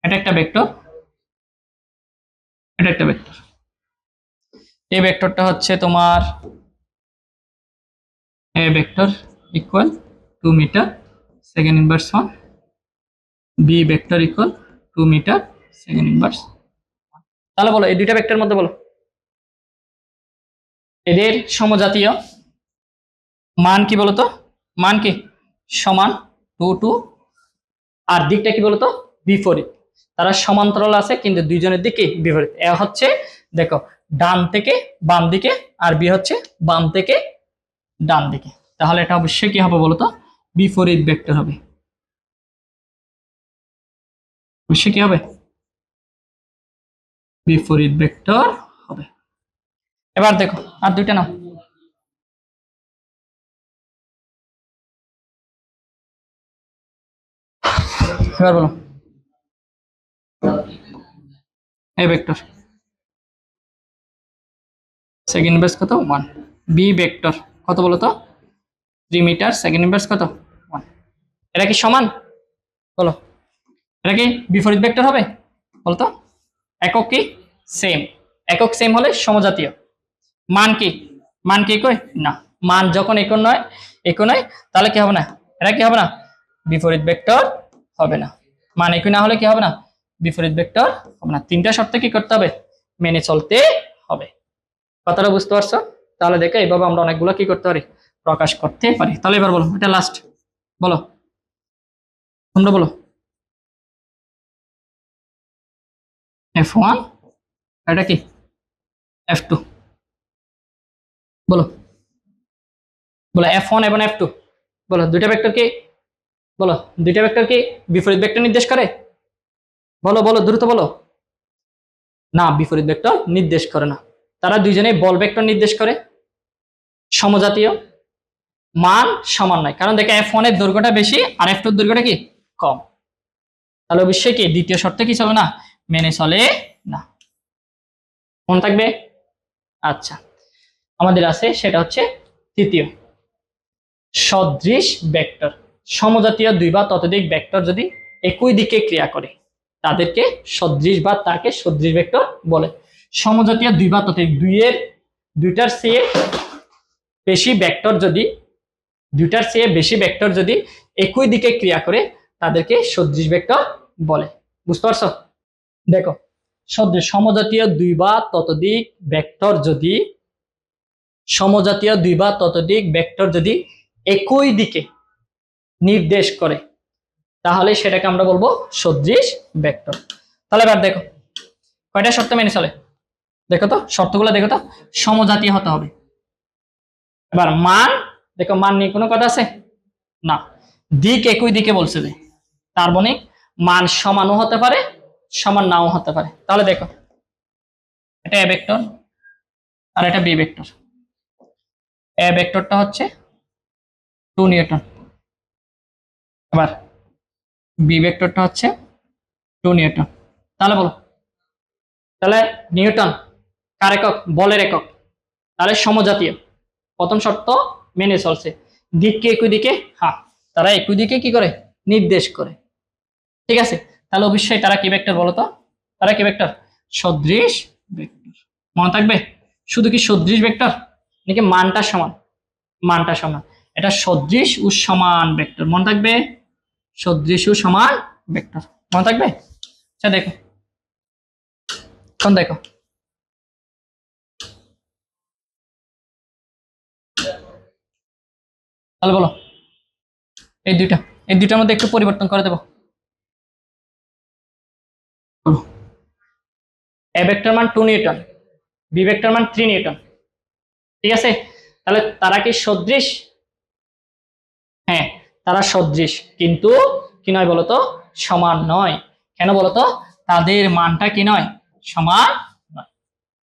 এটা একটা ভেক্টর, এটা একটা ভেক্টর। এই ভেক্টরটা হচ্ছে তোমার A vector equal 2 metre second inverse 1, B vector equal 2 metre second inverse. তাহলে বলো এই দুইটা ভেক্টরের মধ্যে বলো এদের সমজাতীয়, মান কি বলতো, মান কি সমান 2 2, আর দিকটা কি বলতো বিপরীত। তারা সমান্তরাল আছে কিন্তু দুইজনের দিক কি বিপরীত। এ হচ্ছে দেখো ডান থেকে বাম দিকে, আর বি হচ্ছে বাম থেকে ডান দিকে। তাহলে এটা অবশ্যই কি হবে বলতো, বিপরীত ভেক্টর হবে। অবশ্যই কি হবে, বিপরীত ভেক্টর হবে। এবার দেখো আর দুইটা নাও, এবার বলো এ ভেক্টর সেকেন্ড ইনভার্স কত 1, বি ভেক্টর কত বলো তো 3 মিটার সেকেন্ড ইনভার্স কত 1। এটা কি সমান বলো, এটা কি বিপরীত ভেক্টর হবে বলতো? একক কি সেম, একক সেম হলে সমজাতীয়। মান কি, মান কি একই না, মান যখন একই নয়, একই নয় তাহলে কি হবে না, এটা কি হবে না, বিপরীত ভেক্টর হবে না। মান একই না হলে কি হবে না, বিপরীত ভেক্টর হবে না। 3টা শর্তে কি করতে হবে, মেনে চলতে হবে। কথাটা বুঝতে পারছো? তাহলে দেখো এইভাবে আমরা অনেকগুলো কি করতে পারি, প্রকাশ করতে পারি। তাহলে এবার বলো, এটা লাস্ট, বলো তোমরা বলো। F1, এটা কি F2, বলো বলো F1 এবং F2, বলো দুইটা ভেক্টর কি, বলো দুইটা ভেক্টর কি বিপরীত ভেক্টর নির্দেশ করে? বলো বলো দ্রুত বলো। না, বিপরীত ভেক্টর নির্দেশ করে না। তারা দুইজনেই বল ভেক্টর নির্দেশ করে, সমজাতীয়, মান সমান নয়। কারণ দেখে F1 এর দৈর্ঘ্যটা বেশি আর F2 এর দৈর্ঘ্যটা কি কম। তাহলে অবশ্যই কি দ্বিতীয় শর্ত কি চলে না, মেনে চলে না। মনে থাকবে? আচ্ছা, আমাদের আছে সেটা হচ্ছে তৃতীয়, সদৃশ ভেক্টর। সমজাতীয় দুই বা ততোধিক ভেক্টর যদি একই দিকে ক্রিয়া করে তাদেরকে সদৃশ বা তাকে সদৃশ ভেক্টর বলে। সমজাতীয় দুই বা ততোধিক, দুইটার চেয়ে বেশি ভেক্টর যদি একই দিকে ক্রিয়া করে তাদেরকে সদৃশ ভেক্টর বলে। বুঝতে পারছো? দেখো, সমজাতীয় দুই বা ততোধিক ভেক্টর যদি একই দিকে নির্দেশ করে তাহলে সেটাকে আমরা বলবো সদৃশ ভেক্টর। তাহলে এবার দেখো কয়টা শর্ত মেনে চলে, দেখো তো শর্তগুলো দেখো তো। সমজাতীয় হতে হবে। এবার মান, দেখো মান নিয়ে কোনো কথা আছে না, দিক একই দিকে বলছে যে, তার মানে মান সমানও হতে পারে সমান নাও হতে পারে। তাহলে দেখো, এটা এ ভেক্টর আর এটা বি ভেক্টর। এ ভেক্টরটা হচ্ছে 2 নিউটন, এবার বি ভেক্টরটা হচ্ছে 2 নিউটন। তাহলে বলো, তাহলে নিউটন কার একক, বলের একক। তাহলে সমজাতীয়, প্রথম শর্ত মেনে চলছে। দিককে একই দিকে, হ্যাঁ তারা একই দিকে কি করে নির্দেশ করে। ঠিক আছে, তাহলে অবশ্যই তারা কি ভেক্টর বলো তো, তারা কি ভেক্টর, সদৃশ ভেক্টর। মনে থাকবে, শুধু কি সদৃশ ভেক্টর নাকি মানটা সমান, মানটা সমান, এটা সদৃশ ও সমান ভেক্টর। মনে থাকবে, সদৃশ ও সমান ভেক্টর, মনে থাকবে। আচ্ছা দেখো, কোন দেখো, তাহলে বলো এই দুইটার মধ্যে একটু পরিবর্তন করে দেবো। এ ভেক্টর মান 2 নিউটন, বি ভেক্টর মান 3 নিউটন। ঠিক আছে, তাহলে তারা কি সদৃশ? হ্যাঁ, তারা সদৃশ, কিন্তু কি নয় বলতো, সমান নয়। কেন বলতো, তাদের মানটা কি নয়, সমান নয়।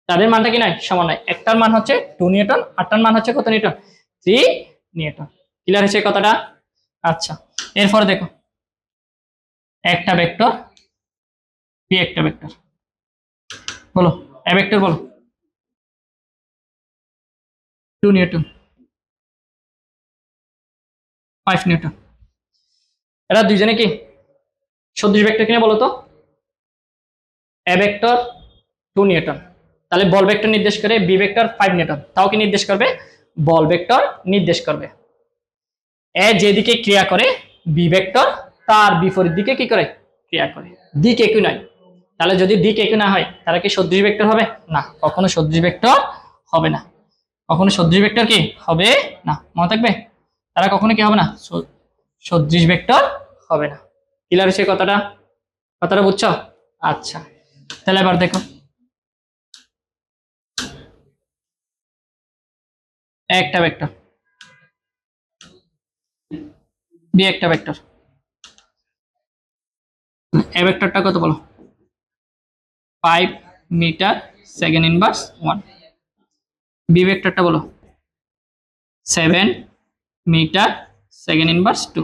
তাদের মানটা কি নয়, সমান নয়। একটার মান হচ্ছে 2 নিউটন, আরটার মান হচ্ছে কত নিউটন, 3 নিউটন। ক্লিয়ার হয়েছে কথাটা? আচ্ছা, এরপরে দেখো, একটা ভেক্টর বি একটা ভেক্টর, বলো এ ভেক্টর বলো 2 নিউটন, 5 নিউটন। এরা দুইজনে কি সদৃশ ভেক্টর কিনা বলো তো? এ ভেক্টর 2 নিউটন, তাহলে বল ভেক্টর নির্দেশ করে। বি ভেক্টর 5 নিউটন, তাও কি নির্দেশ করবে, বল ভেক্টর নির্দেশ করবে। এ যেদিকে ক্রিয়া করে বি ভেক্টর তার বিপরীত দিকে কি করে ক্রিয়া করে, দিক একই নয়। তাহলে যদি দিক একই না হয় তারা কি সদৃশ ভেক্টর হবে না, কখনো সদৃশ ভেক্টর হবে না, কখনো সদৃশ ভেক্টর কি হবে না। মনে থাকবে, তারা কখনো কি হবে না, সদৃশ ভেক্টর হবে না। ক্লিয়ার হচ্ছে কথাটা? কথাটা বুঝছো? আচ্ছা, তাহলে এবার দেখো, একটা ভেক্টর বি একটা ভেক্টর, এ ভেক্টরটা কত বলো, 5 মিটার সেকেন্ড ইনভার্স 1। বি ভেক্টরটা বলো 7 মিটার সেকেন্ড ইনভার্স 2।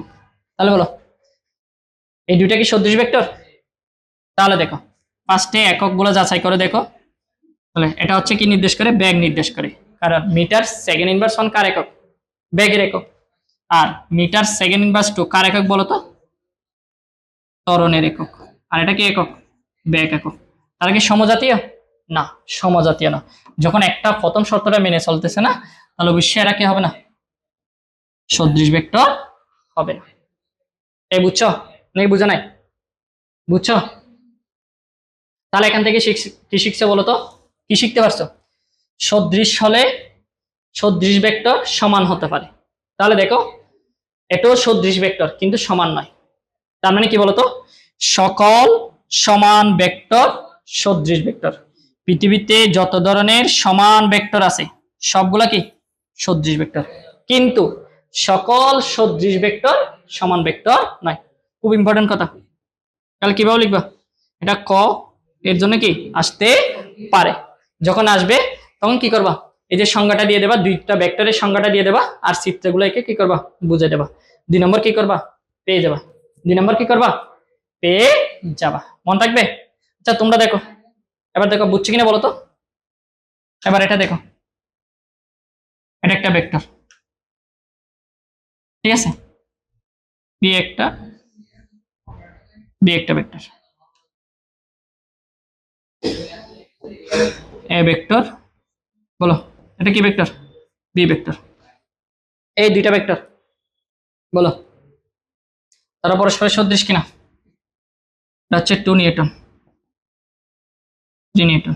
তাহলে বলো এই দুইটা কি সদৃশ ভেক্টর? তাহলে দেখো, ফার্স্টে এককগুলো যাচাই করে দেখো। তাহলে এটা হচ্ছে কি নির্দেশ করে, বেগ নির্দেশ করে। কারণ মিটার সেকেন্ড ইনভার্স 1 কার একক, বেগের একক। আর মিটার সেকেন্ড ইনভার্স 2 কার একক বলো তো, ত্বরণের একক। আর এটা কি একক, বেগ একক। তারা কি সমজাতীয়? না, সমজাতীয় না। যখন একটা প্রথম শর্তটা মেনে চলতেছে না তাহলে অবশ্যই এরা কি হবে না, সদৃশ ভেক্টর হবে না। এই বুঝছো নাকি বুঝো নাই? বুঝছো? তাহলে এখান থেকে কি শিখছে বলো তো, কি শিখতে পারছো? সদৃশ হলে সদৃশ ভেক্টর সমান হতে পারে। তাহলে দেখো এটাও সদৃশ ভেক্টর কিন্তু সমান নয়। তার মানে কি বলতো, সকল সমান ভেক্টর সদৃশ ভেক্টর। পৃথিবীতে যত ধরনের সমান ভেক্টর আছে সবগুলা কি সদৃশ ভেক্টর, কিন্তু সকল সদৃশ ভেক্টর সমান ভেক্টর নয়। খুব ইম্পর্টেন্ট কথা। তাহলে কিভাবে লিখবা? এটা ক এর জন্য কি আসতে পারে, যখন আসবে তখন কি করবা, এই যে সংজ্ঞাটা দিয়ে দেবা, দুইটা ভেক্টরের সংজ্ঞাটা দিয়ে দেবা, আর চিত্রগুলো একে কি করবা বুঝে দেবা। 2 নম্বর কি করবা পেয়ে যাবা, 2 নম্বর কি করবা পেয়ে যাবা। মন থাকবে? আচ্ছা তোমরা দেখো, এবার দেখো বুঝছি কিনা বলো তো। এবার এটা দেখো, এটা একটা ভেক্টর, ঠিক আছে, বি একটা ভেক্টর, এ ভেক্টর, বলো এটা কি ভেক্টর? B vector. এই দুইটা ভেক্টর বলো তারা পরস্পরের সদৃশ কিনা? এটা হচ্ছে 2 নিউটন, 3 নিউটন।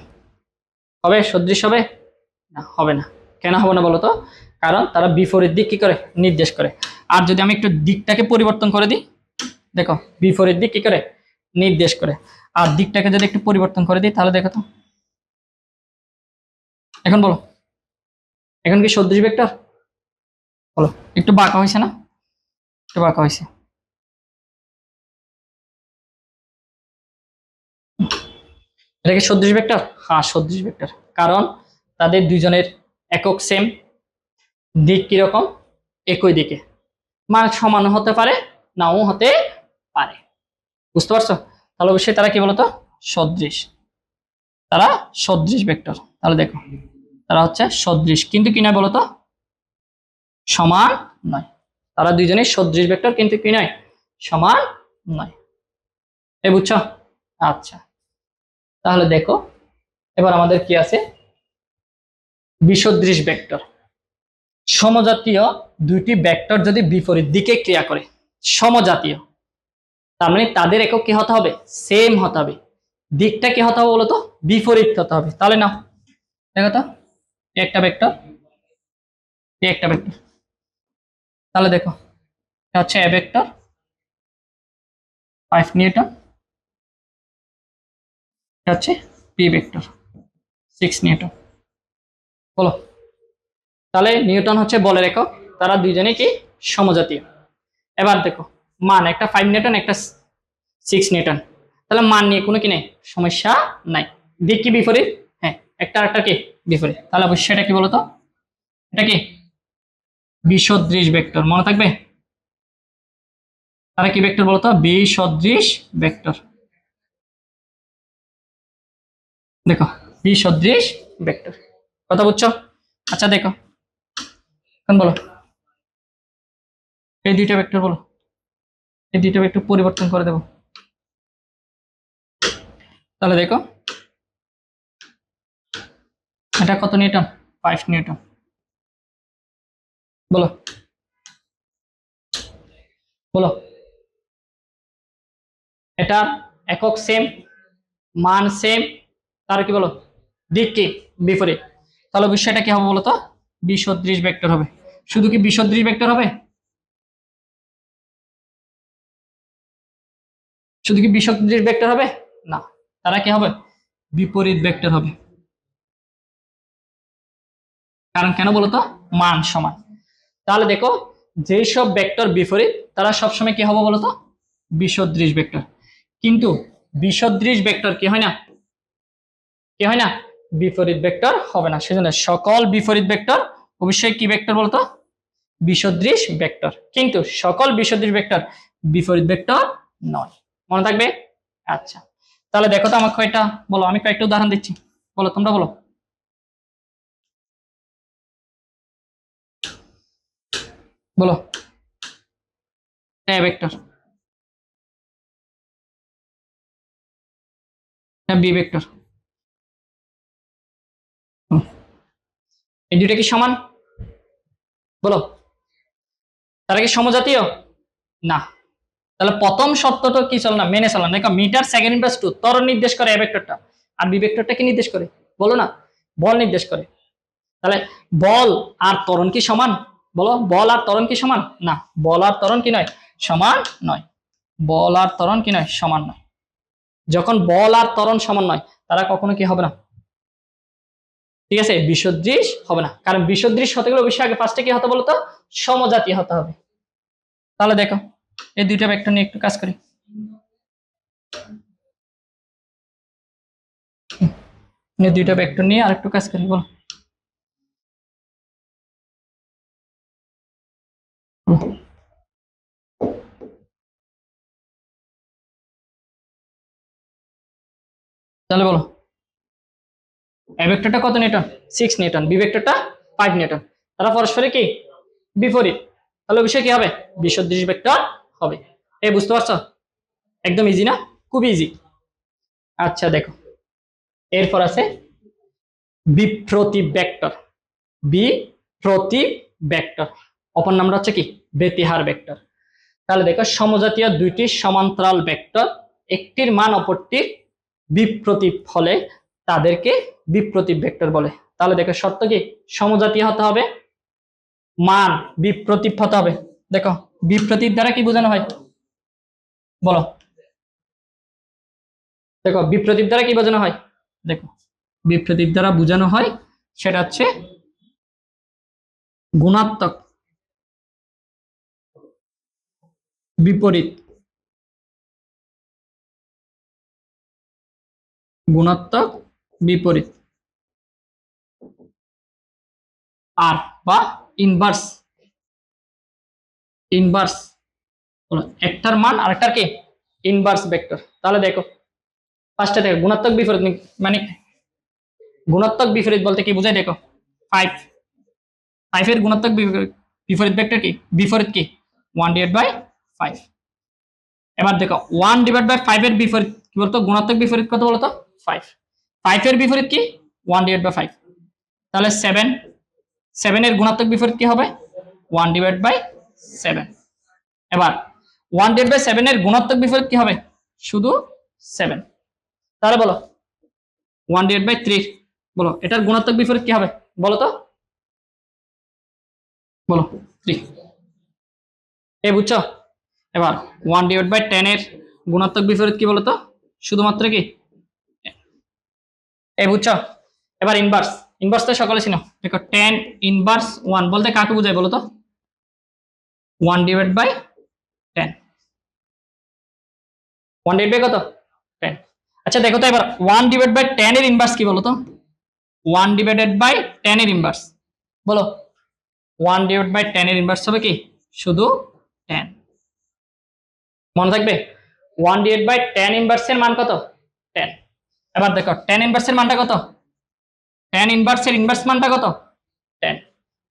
হবে সদৃশ হবে? না, হবে না। কেন হবে না বলো তো? কারণ তারা বিপরীত দিক কি করে নির্দেশ করে। আর যদি আমি একটু দিকটাকে পরিবর্তন করে দিই, দেখো বিপরীত দিক কি করে নির্দেশ করে, আর দিকটাকে যদি একটু পরিবর্তন করে দিই তাহলে দেখো তো, এখন বলো এখন কি সদৃশ ভেক্টর? বলো, একটু বাঁকা হয়েছে না? একটু বাঁকা হয়েছে। এটা কি সদৃশ ভেক্টর? হ্যাঁ সদৃশ ভেক্টর, কারণ তাদের দুইজনের একক সেম, দিক কিরকম একই দিকে, মান সমান হতে পারে নাও হতে পারে। বুঝতে পারছো? তাহলে অবশ্যই তারা কি বলতো সদৃশ, তারা সদৃশ ভেক্টর। তাহলে দেখো তারা হচ্ছে সদৃশ কিন্তু কি নয় বলতো, সমান নয়। তারা দুইজনেই সদৃশ ভেক্টর কিন্তু কি নয়, সমান নয়। এই বুঝছো? আচ্ছা তাহলে দেখো এবার আমাদের কি আছে, বিসদৃশ ভেক্টর। সমজাতীয় দুইটি ভেক্টর যদি বিপরীত দিকে ক্রিয়া করে, সমজাতীয় তার মানে তাদের একক কি হতে হবে, সেম হতে হবে, দিকটা কি হতে হবে বলতো, বিপরীত হতে হবে। তাহলে না দেখো তো একটা ভেক্টর, একটা ভেক্টর, তাহলে দেখো এটা হচ্ছে এ ভেক্টর 5 নিউটন, এটা হচ্ছে বি ভেক্টর 6 নিউটন। বলো তাহলে নিউটন হচ্ছে বলের একক, তারা দুইজনেই কি সমজাতীয়। এবার দেখো মান, একটা 5 নিউটন একটা 6 নিউটন, তাহলে মান নিয়ে কোনো কি নেই, সমস্যা নাই। দিক কি বিপরীত? হ্যাঁ একটা একটা কি বিপরীত, তাহলে অবশ্যই এটা কি বলতো, এটা কি বিসদৃশ ভেক্টর। মনে থাকবে তারা কি ভেক্টর বলতো, বিসদৃশ ভেক্টর। দেখো বিসদৃশ ভেক্টর, কথা বুঝছো? আচ্ছা দেখো এখন বলো এই দুইটা ভেক্টর বলো, এই দুইটা ভেক্টর পরিবর্তন করে দেবো। তাহলে দেখো এটা কত নিউটন, 5 নিউটন। বলো বলো এটা একক সেম, মান সেম, তার কি বলো দিক কি বিপরীত, তাহলে বিষয়টা কি হবে বলতো, বিসদৃশ ভেক্টর হবে। শুধু কি বিসদৃশ ভেক্টর হবে? শুধু কি বিসদৃশ ভেক্টর হবে? না, তারা কি হবে বিপরীত ভেক্টর হবে। কারণ কেন বলতো, মান সমান। তাহলে দেখো যেই সব ভেক্টর বিপরীত তারা সবসময় কি হবে বলতো, বিসদৃশ ভেক্টর। কিন্তু বিসদৃশ ভেক্টর কি হয় না, কি হয় না, বিপরীত ভেক্টর হবে না। সেজন্য সকল বিপরীত ভেক্টর অবশ্যই কি ভেক্টর বলতো, বিসদৃশ ভেক্টর। কিন্তু সকল বিসদৃশ ভেক্টর বিপরীত ভেক্টর নয়। মনে থাকবে? আচ্ছা তাহলে দেখো তো আমাকে কয়টা বলো, আমি কয়েকটা উদাহরণ দিচ্ছি, বলো তোমরা বলো। বলো এ ভেক্টর, বি ভেক্টর, এই দুইটা কি সমান? বলো তারা কি সমজাতীয়? না। তাহলে প্রথম শর্তটা কি চল না, মেনে চললাম। দেখো মিটার সেকেন্ড ইনভার্স 2 ত্বরণ নির্দেশ করে এই ভেক্টরটা, আর বি ভেক্টরটা কি নির্দেশ করে বলো না, বল নির্দেশ করে। তাহলে বল আর ত্বরণ কি সমান? বলো, বল আর ত্বরণ কি সমান? না, বল আর ত্বরণ কি নয়, সমান নয়। বল আর ত্বরণ কি নয়, সমান নয়। যখন বল আর ত্বরণ সমান নয়, তারা কখনো কি হবে না, ঠিক আছে, বিসদৃশ হবে না। কারণ বিসদৃশ হতে গেলে অবশ্যই আগে ফার্স্টে কি হতে বলতো, সমজাতীয় হতে হবে। তাহলে দেখো এই দুইটা ভেক্টর নিয়ে একটু কাজ করি। এই দুইটা ভেক্টর নিয়ে আরেকটু কাজ করি, বলো। তাহলে বলো, এ ভেক্টরটা কত নিউটন? 6 নিউটন। বি ভেক্টরটা 5 নিউটন। তারা পরস্পরে কি বিপরীত। তাহলে বিষয় কি হবে, বিসদৃশ ভেক্টর হবে। এই বুঝতে পারছো? একদম ইজি না? খুব ইজি। আচ্ছা দেখো, এরপর আছে বিপ্রতীপ ভেক্টর। বিপ্রতীপ ভেক্টর অপর নামটা হচ্ছে কি, ব্যতিহার ভেক্টর। তাহলে দেখো, সমজাতীয় দুইটি সমান্তরাল ভেক্টর একটির মান অপরটির বিপ্রতীপ হলে তাদেরকে বিপ্রতীপ ভেক্টর বলে। তাহলে দেখো শর্ত কি, সমজাতীয় হতে হবে, মান বিপ্রতীপ হতে হবে। দেখো বিপ্রতীপ দ্বারা কি বোঝানো হয় বলো, দেখো বিপ্রতীপ দ্বারা কি বোঝানো হয়, দেখো বিপ্রতীপ দ্বারা বোঝানো হয় সেটা হচ্ছে গুণাত্মক বিপরীত, গুণাত্মক বিপরীত আর বা ইনভার্স। ইনভার্স একটার মান আর একটার কি ইনভার্স ভেক্টর। তাহলে দেখো ফার্স্টে দেখো গুণাত্মক বিপরীত মানে গুণাত্মক বিপরীত বলতে কি বোঝায়, দেখো 5, 5 এর গুণাত্মক বিপরীত ভেক্টর কি, বিপরীত কি 1/5। এবার দেখো 1/5 এর বিপরীত কি বলতো, গুণাত্মক বিপরীত কত বলতো 5। 5 এর বিপরীত কি 1/5। তাহলে 7, 7 এর গুণাত্মক বিপরীত কি হবে 1/7। এবার 1/7 এর গুণাত্মক বিপরীত কি হবে, শুধু 7। তাহলে বলো 1/3 বলো এটার গুণাত্মক বিপরীত কি হবে বলো তো, বলো 3। এই বুঝছো? এবার 1/10 এর গুণাত্মক বিপরীত কি বলতো, শুধুমাত্র কি, এই বুঝছো? এবার ইনভার্স, ইনভার্স তো সকলে চিনো। দেখো 10 ইনভার্স 1 বলতে কাকে বোঝায় বলো তো, 1/10। 1/10 কত 10। আচ্ছা দেখো তো এবার 1/10 এর ইনভার্স কি বলো তো, 1/10 এর ইনভার্স বলো, 1/10 এর ইনভার্স হবে কি শুধু 10। মনে থাকবে 1/10 ইনভার্সের মান কত 10। এবার দেখো 10 ইনভার্সের মানটা কত, 10 ইনভার্সের ইনভার্স মানটা কত 10।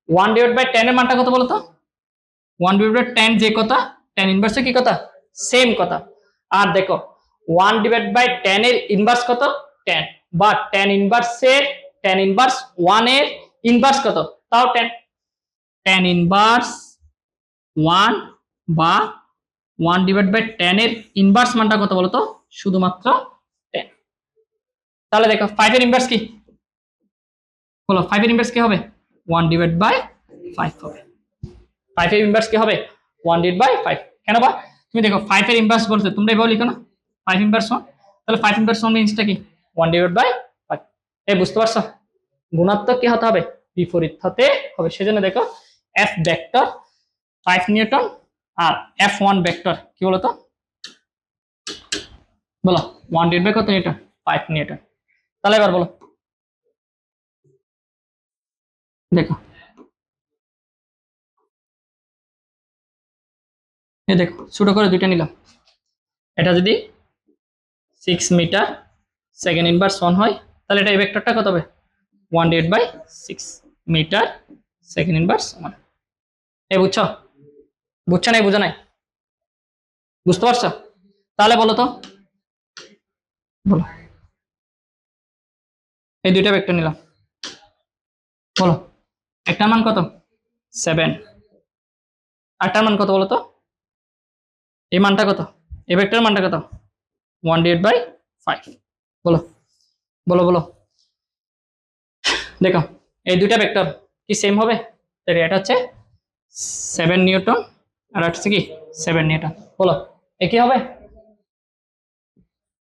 1/10 এর মানটা কত বলো তো, 1/10 যে কথা 10 ইনভার্সে কি কথা সেম কথা। আর দেখো 1/10 এর ইনভার্স কত 10, বা 10 ইনভার্সের 10 ইনভার্স 1 এর ইনভার্স কত তাও 10। 10 ইনভার্স 1 বা 1/10 এর ইনভার্স মানটা কত বলতো, শুধুমাত্র 10। তাহলে দেখো 5 এর ইনভার্স কি বলো, 5 এর ইনভার্স কি হবে 1/5 হবে। 5 এর ইনভার্স কি হবে 1/5। কেন বা, তুমি দেখো 5 এর ইনভার্স বলতে তোমরা এভাবে লিখো না 5 ইনভার্স 1, তাহলে 5 ইনভার্স 1 মিন্সটা কি 1/5। এই বুঝতে পারছো, গুণাত্মক কি হতে হবে বিপরীত হতে হবে। সেজন্য দেখো এফ ভেক্টর 5 নিউটন আর F1 ভেক্টর কি বলতো বলো 1/5 কত নিউটন 5 নিউটন। তাহলে এবার বলো, দেখো এই দেখো ছোট করে দুইটা নিলাম। এটা যদি 6 মিটার সেকেন্ড ইনভার্স 1 হয়, তাহলে এটা এই ভেক্টরটা কত হবে 1/6 মিটার সেকেন্ড ইনভার্স 1। এই বুঝছো, বুঝছো না বুঝো নাই, বুঝতে পারছো? তাহলে বলো তো, বলো এই দুইটা ভেক্টর নিলাম, বলো একটার মান কত 7, আরটার মান কত বলো তো, এই মানটা কত, এই ভেক্টরের মানটা কত 1/5। বলো বলো বলো, দেখো এই দুইটা ভেক্টর কি সেম হবে? তাহলে এটা হচ্ছে 7 নিউটন আর এটা হচ্ছে কি 7 নিউটন। বলো একই হবে?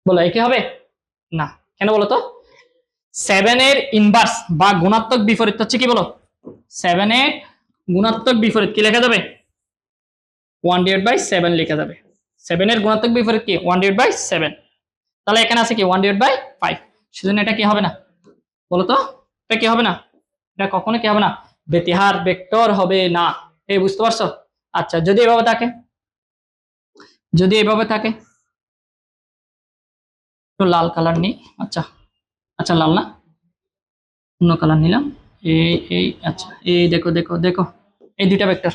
বলো একই হবে না, কেন বলো তো? 7 এর ইনভার্স বা গুণাত্মক বিপরীত হচ্ছে কি বলো? 7 এর গুণাত্মক বিপরীত কি লেখা যাবে? 1/7 লেখা যাবে। 7 এর গুণাত্মক বিপরীত কি 1/7। তাহলে এখানে আছে কি 1/5, সেজন্য এটা কি হবে না বলো তো? এটা কি হবে না? এটা কখনো কি হবে না? বেতিহার ভেক্টর হবে না। এই বুঝতে পারছো? আচ্ছা যদি এভাবে থাকে, যদি এভাবে থাকে, তো লাল কালার নেই। আচ্ছা আচ্ছা লাল না, অন্য কালার নিলাম। এই আচ্ছা এই দেখো দেখো দেখো, এই দুইটা ভেক্টর,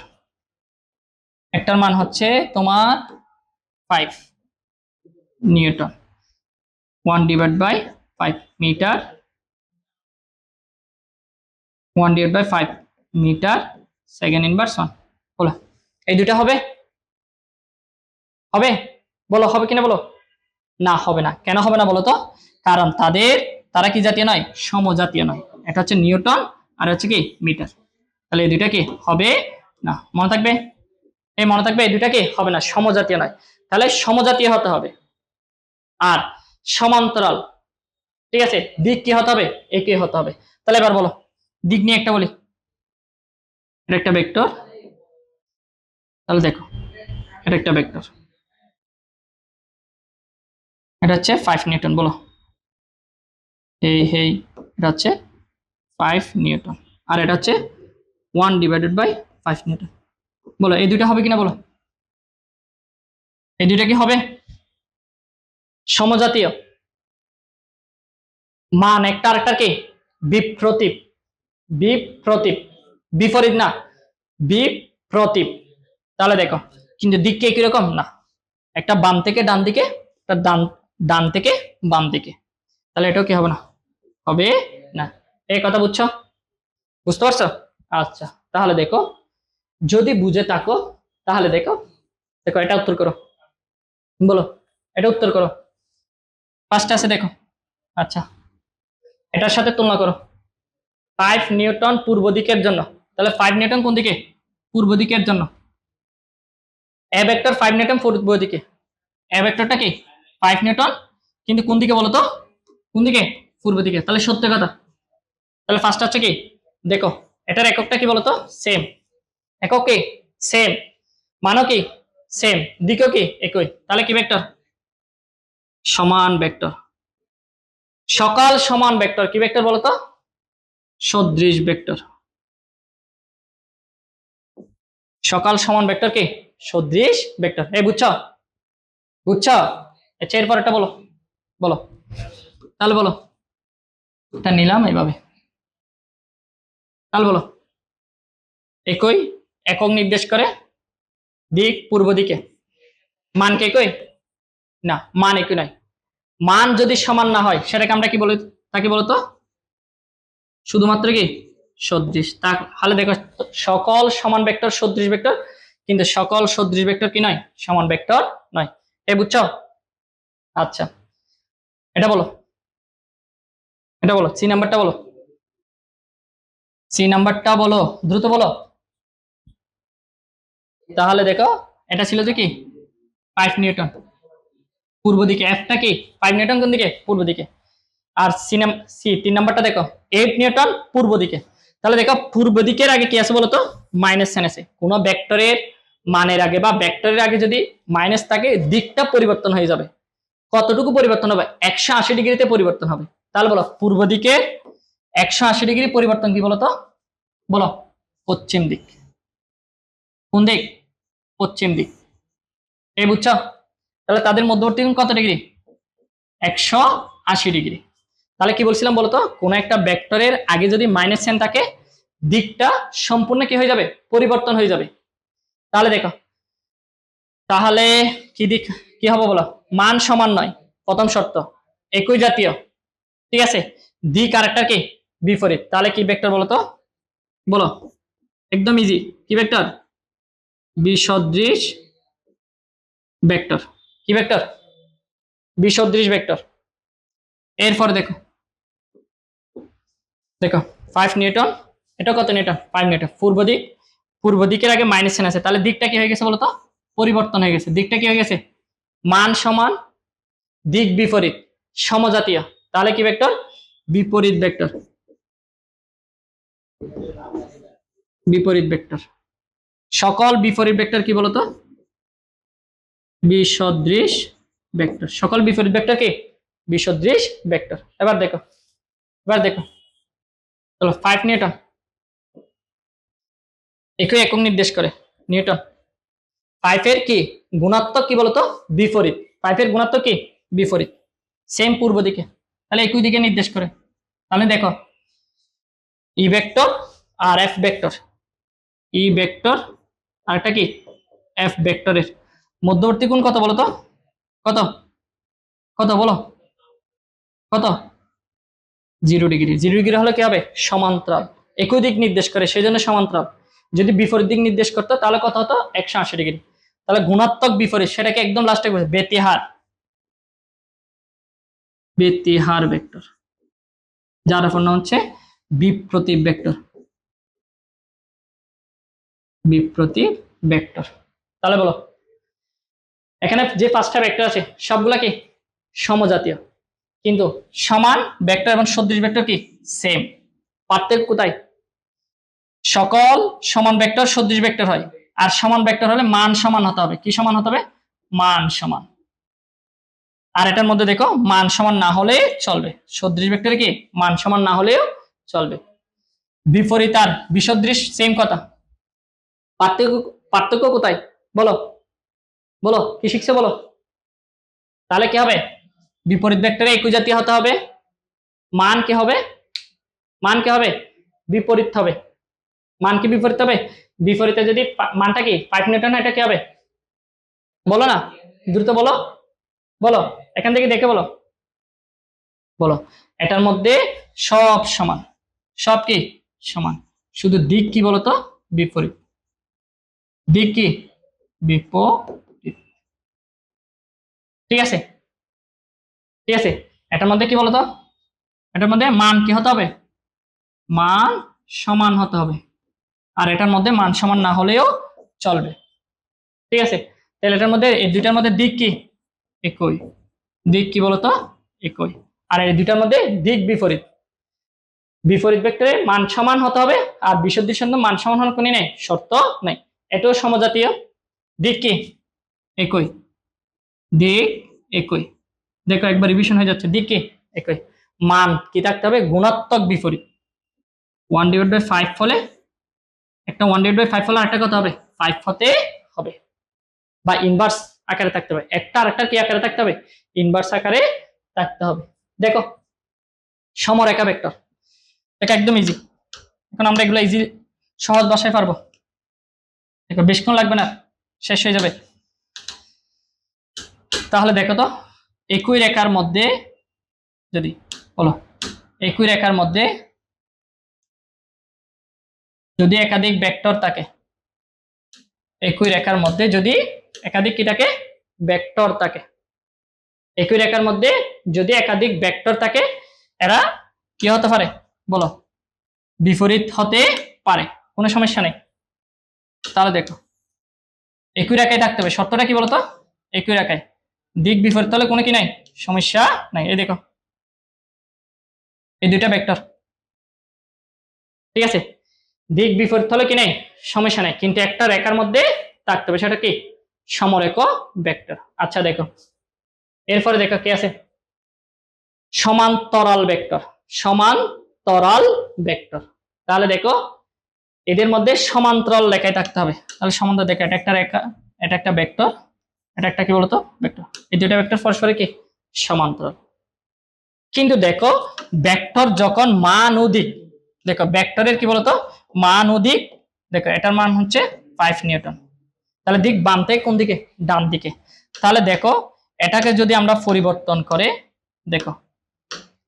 একটার মান হচ্ছে তোমার 5 newton, 1/5 metre, 1/5 metre second inverse 1। বলো এই দুইটা হবে? হবে? বলো হবে কিনা বলো? না হবে না। কেন হবে না বলো তো? কারণ তারা কি জাতীয় নয়? সমজাতীয় নয়। এটা হচ্ছে নিউটন আর হচ্ছে কি মিটার। তাহলে এই দুইটা কি হবে না? মনে থাকবে, এই মনে থাকবে, এই দুইটা কি হবে না, সমজাতীয় নয়। তাহলে সমজাতীয় হতে হবে আর সমান্তরাল, ঠিক আছে? দিক কি হতে হবে? একই হতে হবে। তাহলে এবার বলো দিক নিয়ে একটা বলি, এটা একটা ভেক্টর, তাহলে দেখো এটা একটা ভেক্টর, এটা হচ্ছে 5 নিউটন। বলো এই এটা হচ্ছে 5 নিউটন আর এটা হচ্ছে 1/5 নিউটন। বলো এই দুইটা হবে কিনা বলো? এই দুইটা কি হবে? সমজাতীয় মান একটা আরেকটার কি বিপ্রতীপ, বিপ্রতীপ, বিপরীত না, বিপ্রতীপ। তাহলে দেখো কিন্তু দিক কি একই রকম না, একটা বাম থেকে ডান দিকে, একটা ডান ডান থেকে বাম দিকে। তাহলে এটাও কি হবে না, হবে না। এই কথা বুঝছো? বুঝতে পারছো? আচ্ছা তাহলে দেখো, যদি বুঝে থাকো তাহলে দেখো, দেখো এটা উত্তর করো। বলো এটা উত্তর করো, ফার্স্ট আছে দেখো। আচ্ছা এটার সাথে তুলনা করো, 5 নিউটন পূর্ব দিকের জন্য, তাহলে 5 নিউটন কোন দিকে? পূর্ব দিকের জন্য। এ ভেক্টর 5 নিউটন পূর্ব দিকে, এ ভেক্টরটা কি 5 নিউটন, কিন্তু কোন দিকে বলো তো? কোন দিকে? পূর্ব দিকে। তাহলে সত্য কথা। তাহলে ফার্স্ট হচ্ছে কি দেখো, এটার এককটা কি বলতো? সেম। একক কি সেম, মানও কি সেম, দিকও কি একই। তাহলে কি ভেক্টর? সমান ভেক্টর। সকল সমান ভেক্টর কি ভেক্টর বলতো? সদৃশ ভেক্টর। সকল সমান ভেক্টর কি সদৃশ ভেক্টর। এই বুঝছো? বুঝছো? আচ্ছা এরপর এটা বলো, বলো তাহলে বলো, এটা নিলাম এইভাবে, তাহলে বলো একই, একক নির্দেশ করে, দিক পূর্ব দিকে, মান কি একই না, মান একই নয়। মান যদি সমান না হয় সেটাকে আমরা কি বলি, তাকে বলতো শুধুমাত্র কি সদৃশ। তাহলে দেখো সকল সমান ভেক্টর সদৃশ ভেক্টর, কিন্তু সকল সদৃশ ভেক্টর কি নয়, সমান ভেক্টর নয়। এই বুঝছো? আচ্ছা এটা বলো, এটা বলো সি নাম্বারটা বলো, সি নাম্বারটা বলো, দ্রুত বলো। তাহলে দেখো এটা ছিল যে কি 5 নিউটন পূর্ব দিকে, এফটা কি 5 নিউটন কোন দিকে? পূর্ব দিকে। আর সি 3 নাম্বারটা দেখো 8 নিউটন পূর্ব দিকে। তাহলে দেখো পূর্ব দিকের আগে কি আছে বলতো? মাইনাস সাইন আছে। কোন ভেক্টরের মানের আগে বা ভেক্টরের আগে যদি মাইনাস থাকে দিকটা পরিবর্তন হয়ে যাবে। কতটুকু পরিবর্তন হবে? 180 ডিগ্রিতে পরিবর্তন হবে। তাহলে বলো পূর্ব দিকে 180 ডিগ্রি পরিবর্তন কি বলতো? বলো পশ্চিম দিক। কোন দিক? পশ্চিম দিক। এই বুঝছো? তাহলে তাদের মধ্যবর্তী কোণ কত ডিগ্রি? 180 ডিগ্রি। তাহলে কি বলছিলাম বলতো? কোন একটা ভেক্টরের আগে যদি মাইনাস সাইন থাকে দিকটা সম্পূর্ণ কি হয়ে যাবে? পরিবর্তন হয়ে যাবে। তাহলে দেখো, তাহলে কি দিক কি হবে বলো? মান সমান নয়, প্রথম শর্ত, একই জাতীয়, ঠিক আছে? দিক আরেকটা কি বিপরীত। তাহলে কি ভেক্টর বলো তো? বলো একদম ইজি, কি ভেক্টর? বিসদৃশ ভেক্টর। কি ভেক্টর? বিসদৃশ ভেক্টর। এরপর দেখো দেখো 5 নিউটন, এটা কত নিউটন? 5 নিউটন। পূর্ব দিকের আগে মাইনাস চিহ্ন আছে, তাহলে দিকটা কি হয়ে গেছে বলতো? পরিবর্তন হয়ে গেছে। দিকটা কি হয়ে গেছে? মান সমান দিক বিপরীত সমজাতীয়, তাহলে কি ভেক্টর? বিপরীত ভেক্টর। বিপরীত ভেক্টর। সকল বিপরীত ভেক্টর কি বলতো? বিসদৃশ ভেক্টর। সকল বিপরীত ভেক্টর কি? বিসদৃশ ভেক্টর। এবার দেখো চলো 5 নিউটন একই একক নির্দেশ করে। নিউটন 5 এর কি গুণাত্মক কি বলতো? বিপরীত। 5 এর গুণাত্মক কি? বিপরীত। সেম পূর্ব দিকে, তাহলে একই দিকে নির্দেশ করে। তাহলে দেখো ই ভেক্টর আর এফ ভেক্টর, ই ভেক্টর আর একটা কি এফ ভেক্টরের মধ্যবর্তী কোণ কত বলতো? কত কত বলো? কত? 0 ডিগ্রি। 0 ডিগ্রি হলে কি হবে? সমান্তরাল। একই দিক নির্দেশ করে, সেই জন্য সমান্তরাল। যদি বিপরীত দিক নির্দেশ করতো তাহলে কত হতো? 180 ডিগ্রি। তাহলে গুণাত্মক বিপরীত, সেটাকে একদম লাস্টে বলছে বেতিহার। বেতিহার ভেক্টর, যার অপর নাম হচ্ছে বিপ্রতীপ ভেক্টর। বিপ্রতীপ ভেক্টর। তাহলে বলো এখানে যে 5টা ভেক্টর আছে সবগুলা কি সমজাতীয়, কিন্তু সমান ভেক্টর এবং সদৃশ ভেক্টর কি সেম। পার্থক্য কোথায়? সকল সমান ভেক্টর সদৃশ ভেক্টর হয়, আর সমান ভেক্টর হলে মান সমান হতে হবে। কি সমান হতে হবে? মান সমান। আর এটার মধ্যে দেখো মান সমান না হলে চলবে, সদৃশ ভেক্টরে কি মান সমান না হলেও চলবে। বিপরীত আর বিসদৃশ সেম কথা। পার্থক্য পার্থক্য কোথায় বলো? বলো কি শিখছে বলো? তাহলে কি হবে? বিপরীত ভেক্টরে একই জাতীয় হতে হবে, মান কি হবে? মান কি হবে? বিপরীত হবে। মান কি বিপরীত হবে? বিপরীতে যদি মানটা কি 5 নিউটন, এটা কি হবে বলো না? দ্রুত বলো, বলো এখান থেকে দেখে বলো, বলো। এটার মধ্যে সব সমান, সব কি সমান, শুধু দিক কি বলতো? বিপরীত। দিক কি? বিপরীত। ঠিক আছে, ঠিক আছে। এটার মধ্যে কি বলতো? এটার মধ্যে মান কি হতে হবে? মান সমান হতে হবে। আর এটার মধ্যে মান সমান না হলেও চলবে। ঠিক আছে, তাহলে এটার মধ্যে এই দুইটার মধ্যে দিক কি একই। দিক কি বলতো? একই। আর এই দুইটার মধ্যে দিক বিপরীত। বিপরীত ভেক্টরে মান সমান হতে হবে, আর বিসদৃশ মান সমান হওয়ার কোনো নেই, শর্ত নেই। এটাও সমজাতীয়। দিক কি একই, দিক একই। দেখো একবার রিভিশন হয়ে যাচ্ছে। দিক কি একই। মান কি থাকতে হবে? গুণাত্মক বিপরীত। 1/5 হলে একটা 1/5 হলে আরেকটা কত হবে? 5 হতে হবে, বা ইনভার্স আকারে থাকতে হবে। একটা আরেকটা কি আকারে থাকতে হবে? ইনভার্স আকারে থাকতে হবে। দেখো সমরেখা ভেক্টর, এটা একদম ইজি। এখন আমরা এগুলো ইজি সহজ ভাষায় পারবো। দেখো বেশিক্ষণ লাগবে না, শেষ হয়ে যাবে। তাহলে দেখো তো একই রেখার মধ্যে যদি বলো, একই রেখার মধ্যে যদি একাধিক ভেক্টর থাকে, একই রেখার মধ্যে যদি একাধিক কি থাকে? ভেক্টর থাকে। একই রেখার মধ্যে যদি একাধিক ভেক্টর থাকে, এরা কি হতে পারে বলো? বিপরীত হতে পারে, কোনো সমস্যা নেই। তাহলে দেখো একই রেখায় থাকতে হবে, শর্তটা কি বলতো? একই রেখায় দিক বিপরীত হলে কোনো কি নাই, সমস্যা নাই। এই দেখো এই দুইটা ভেক্টর, ঠিক আছে, দিক বিপরীত হলে কি নেই, সমস্যা নেই, কিন্তু একটা রেখার মধ্যে থাকতে হবে, সেটা কি সমরেখ ভেক্টর। আচ্ছা দেখো এরপরে দেখো কি আছে? সমান্তরাল ভেক্টর। সমান্তরাল ভেক্টর, তাহলে দেখো এদের মধ্যে সমান্তরাল রেখায় থাকতে হবে। তাহলে সমান্তরাল দেখো, এটা একটা রেখা, এটা একটা ভেক্টর, এটা একটা কি বলতো ভেক্টর। এই দুইটা ভেক্টর পরস্পরে কি সমান্তরাল। কিন্তু দেখো ভেক্টর যখন মান ও দিক, দেখো ভেক্টরের কি বলতো মান ও দিক, দেখো এটার মান হচ্ছে 5 নিউটন, তাহলে দিক বাম থেকে কোন দিকে? ডান দিকে। তাহলে দেখো এটাকে যদি আমরা পরিবর্তন করে, দেখো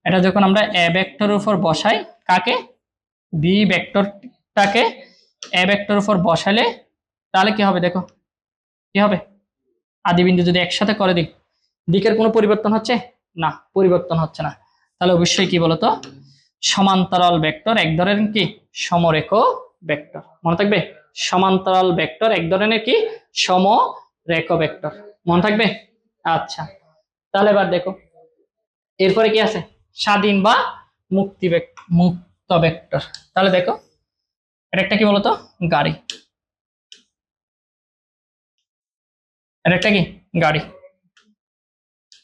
এটা যখন আমরা এ ভেক্টরের উপর বসাই, কাকে? বি ভেক্টরটাকে এ ভেক্টরের উপর বসালে তাহলে কি হবে? দেখো কি হবে? আদি বিন্দু যদি একসাথে করে দিই, দিকের কোনো পরিবর্তন হচ্ছে না, পরিবর্তন হচ্ছে না। তাহলে অবশ্যই কি বলতো সমান্তরাল ভেক্টর এক ধরনের কি সমরেখ ভেক্টর, মনে থাকবে। সমান্তরাল ভেক্টর এক ধরনের কি সমরেখ ভেক্টর, মনে থাকবে। আচ্ছা, তাহলে এবার দেখো এরপরে কি আছে, স্বাধীন বা মুক্ত ভেক্টর। তাহলে দেখো এটা একটা কি বলতো, গাড়ি, এটা একটা কি গাড়ি।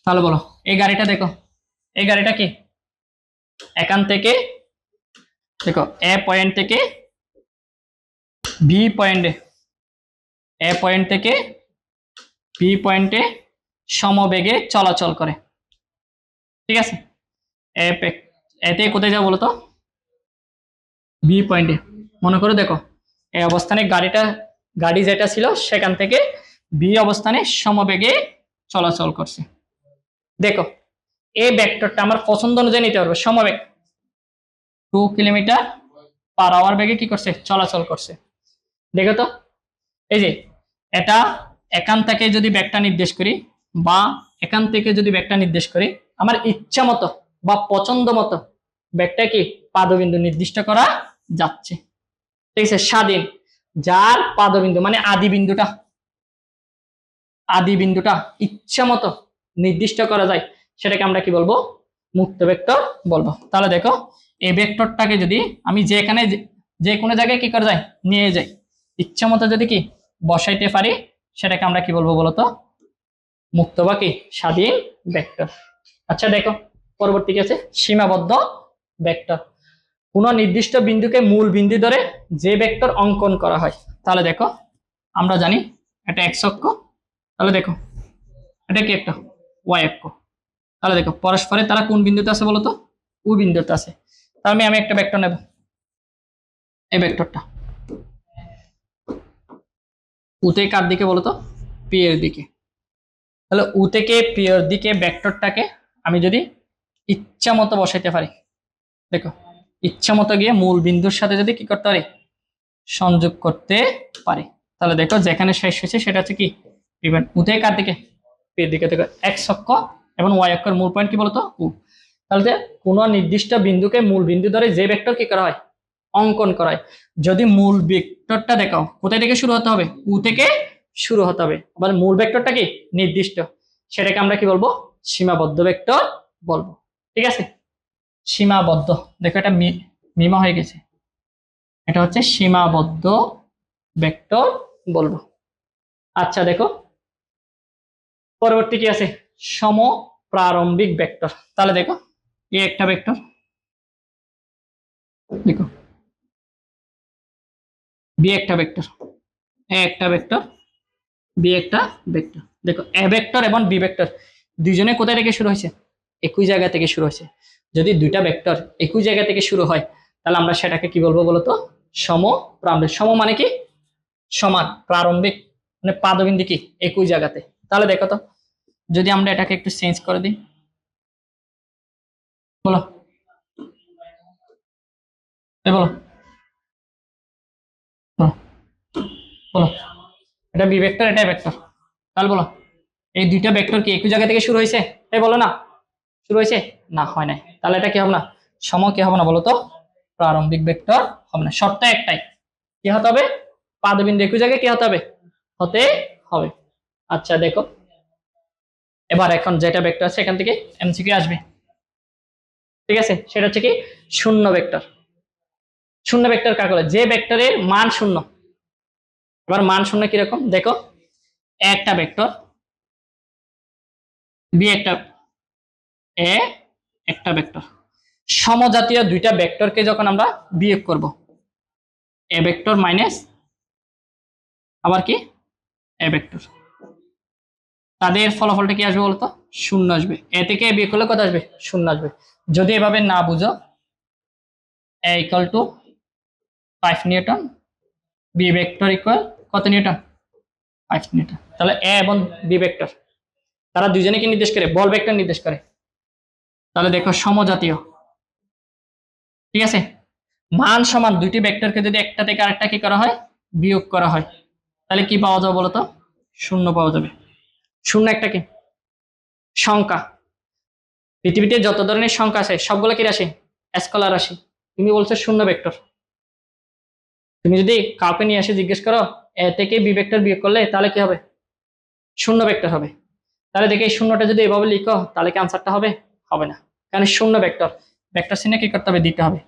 তাহলে বলো এই গাড়িটা দেখো, এই গাড়িটা কি এখান থেকে দেখো এ পয়েন্ট থেকে বি পয়েন্টে, এ পয়েন্ট থেকে বি পয়েন্টে সমবেগে চলাচল করে, ঠিক আছে। এতে কোথায় যাবো বলতো, বি পয়েন্টে। মনে করে দেখো এই অবস্থানে গাড়ি যেটা ছিল সেখান থেকে বি অবস্থানে সমবেগে চলাচল করছে। দেখো এই ভেক্টরটা আমার পছন্দ অনুযায়ী নিতে পারবো, সমবেগ 2 কিলোমিটার পার আওয়ার বেগে কি করছে, চলাচল করছে। দেখো তো এই যে এটা এখান থেকে যদি ব্যাগটা নির্দেশ করি বা এখান থেকে যদি ব্যাগটা নির্দেশ করি, আমার ইচ্ছা মতো বা পছন্দ মতো ব্যাগটা কি পাদবিন্দু নির্দিষ্ট করা যাচ্ছে, ঠিক আছে। স্বাধীন, যার পাদবিন্দু মানে আদি বিন্দুটা ইচ্ছা মতো নির্দিষ্ট করা যায়, সেটাকে আমরা কি বলবো, মুক্ত ভেক্টর বলবো। তাহলে দেখো এই ভেক্টরটাকে যদি আমি যেখানে যে কোনো জায়গায় কি করা যায়, নিয়ে যাই, ইচ্ছা মতো যদি কি বসাইতে পারি, সেটাকে আমরা কি বলবো বলতো, মুক্ত বা কি স্বাধীন ভেক্টর। আচ্ছা দেখো পরবর্তী কি আছে, সীমাবদ্ধ ভেক্টর। কোন নির্দিষ্ট বিন্দুকে মূল বিন্দু ধরে যে ভেক্টর অঙ্কন করা হয়। তাহলে দেখো আমরা জানি এটা এক্স অক্ষ, তাহলে দেখো এটা কি একটা ওয়াই অক্ষ। তাহলে দেখো পরস্পরে তারা কোন বিন্দুতে আছে বলতো, ও বিন্দুতে আছে। তাহলে আমি একটা ভেক্টর নেব, এই ভেক্টরটা উ থেকে কার দিকে বলতো, পি এর দিকে। তাহলে উ থেকে পি এর দিকে ভেক্টরটাকে আমি যদি ইচ্ছা মতো বসাইতে পারি, দেখো ইচ্ছা মতো গিয়ে মূল বিন্দুর সাথে যদি কি করতে পারি, সংযোগ করতে পারি, তাহলে দেখো যেখানে শেষ হয়েছে সেটা হচ্ছে কি ইভেন উ থেকে কার দিকে, পি এর দিকে। দেখো এক্স অক্ষ এবং ওয়াই অক্ষের মূল পয়েন্ট কি বলতো, উ। তাহলে কোন নির্দিষ্ট বিন্দুকে মূল বিন্দু ধরে যে ভেক্টর কি করা হয়, অঙ্কন করা হয়। যদি মূল ভেক্টরটা দেখাও কোথায় থেকে শুরু হতে হবে, উ থেকে শুরু হতে হবে, আবার মূল ভেক্টরটা কি নির্দিষ্ট, সেটাকে আমরা কি বলবো, সীমাবদ্ধ ভেক্টর বলবো, ঠিক আছে। সীমাবদ্ধ, দেখো এটা মিমা হয়ে গেছে, এটা হচ্ছে সীমাবদ্ধ ভেক্টর বলবো। আচ্ছা দেখো পরবর্তী কি আছে, সমপ্রারম্ভিক ভেক্টর। তাহলে দেখো এই একটা ভেক্টর, দেখো বি একটা ভেক্টর, এ একটা ভেক্টর, বি একটা ভেক্টর। দেখো এ ভেক্টর এবং বি ভেক্টর দুইজনে কোথায় থেকে শুরু হয়েছে, একই জায়গা থেকে শুরু হয়েছে। যদি দুইটা ভেক্টর একই জায়গা থেকে শুরু হয়, তাহলে আমরা সেটাকে কি বলবো বলতো, সমপ্রারম্ভিক। সম মানে কি সমান, প্রারম্ভিক মানে পাদবিন্দু কি একই জায়গাতে। তাহলে দেখো তো যদি আমরা এটাকে একটু চেঞ্জ করে দিই, বলো বলো বলো বলো, এটা বি ভেক্টর, এটা ভেক্টর। তাহলে বলো এই দুইটা ভেক্টর কি একই জায়গা থেকে শুরু হয়েছে, তাই বলো না, শুরু হয়েছে না, হয় নাই। তাহলে এটা কি হবে না, সম কি হবে না বলো তো, প্রারম্ভিক ভেক্টর হবে না। শর্ত একটাই, কি হতে হবে, পাদবিন্দু একই জায়গায় কি হতে হবে, হতে হবে। আচ্ছা দেখো এবার এখন যেটা ভেক্টর আছে এখান থেকে এমসিকিউ আসবে, ঠিক আছে। সেটা হচ্ছে কি শূন্য ভেক্টর। শূন্য ভেক্টর কাকে বলে, যে ভেক্টরের মান শূন্য। এবার মান শূন্য কিরকম দেখো, একটা ভেক্টর বি একটা, এ একটা ভেক্টর, সমজাতীয় দুইটা ভেক্টরকে যখন আমরা বিয়োগ করব, এ ভেক্টর মাইনাস আবার কি এ ভেক্টর, তাদের ফলাফলটা কি আসবে বলতো, শূন্য আসবে। এ থেকে বিয়োগ করলে কত আসবে, শূন্য আসবে। যদি এভাবে না বুঝো, A equal to 5 newton, B vector equal কত নিউটন, 5 নিউটন। তাহলে এ এবং বি ভেক্টর তারা দুইজনে কি নির্দেশ করে, বল ভেক্টর নির্দেশ করে। তাহলে দেখো সমজাতীয়, ঠিক আছে। মান সমান দুইটি ভেক্টরকে যদি একটা থেকে আরেকটা কি করা হয়, বিয়োগ করা হয়, তাহলে কি পাওয়া যাবে বলতো, শূন্য পাওয়া যাবে। শূন্য একটা কি সংখ্যা, পৃথিবীতে যত ধরনের সংখ্যা আছে সবগুলো কি রাশি, স্কলার রাশি, তুমি বলছো শূন্য ভেক্টর। তুমি যদি কাউকে নিয়ে এসে জিজ্ঞেস করো এ থেকে বি ভেক্টর বিয়োগ করলে তাহলে কি হবে, শূন্য ভেক্টর হবে। তাহলে দেখে এই শূন্যটা যদি এভাবে লিখো তাহলে কি আনসারটা হবে, হবে না। কারণ শূন্য ভেক্টর, ভেক্টর চিহ্নে কি করতে হবে, দিতে হবে।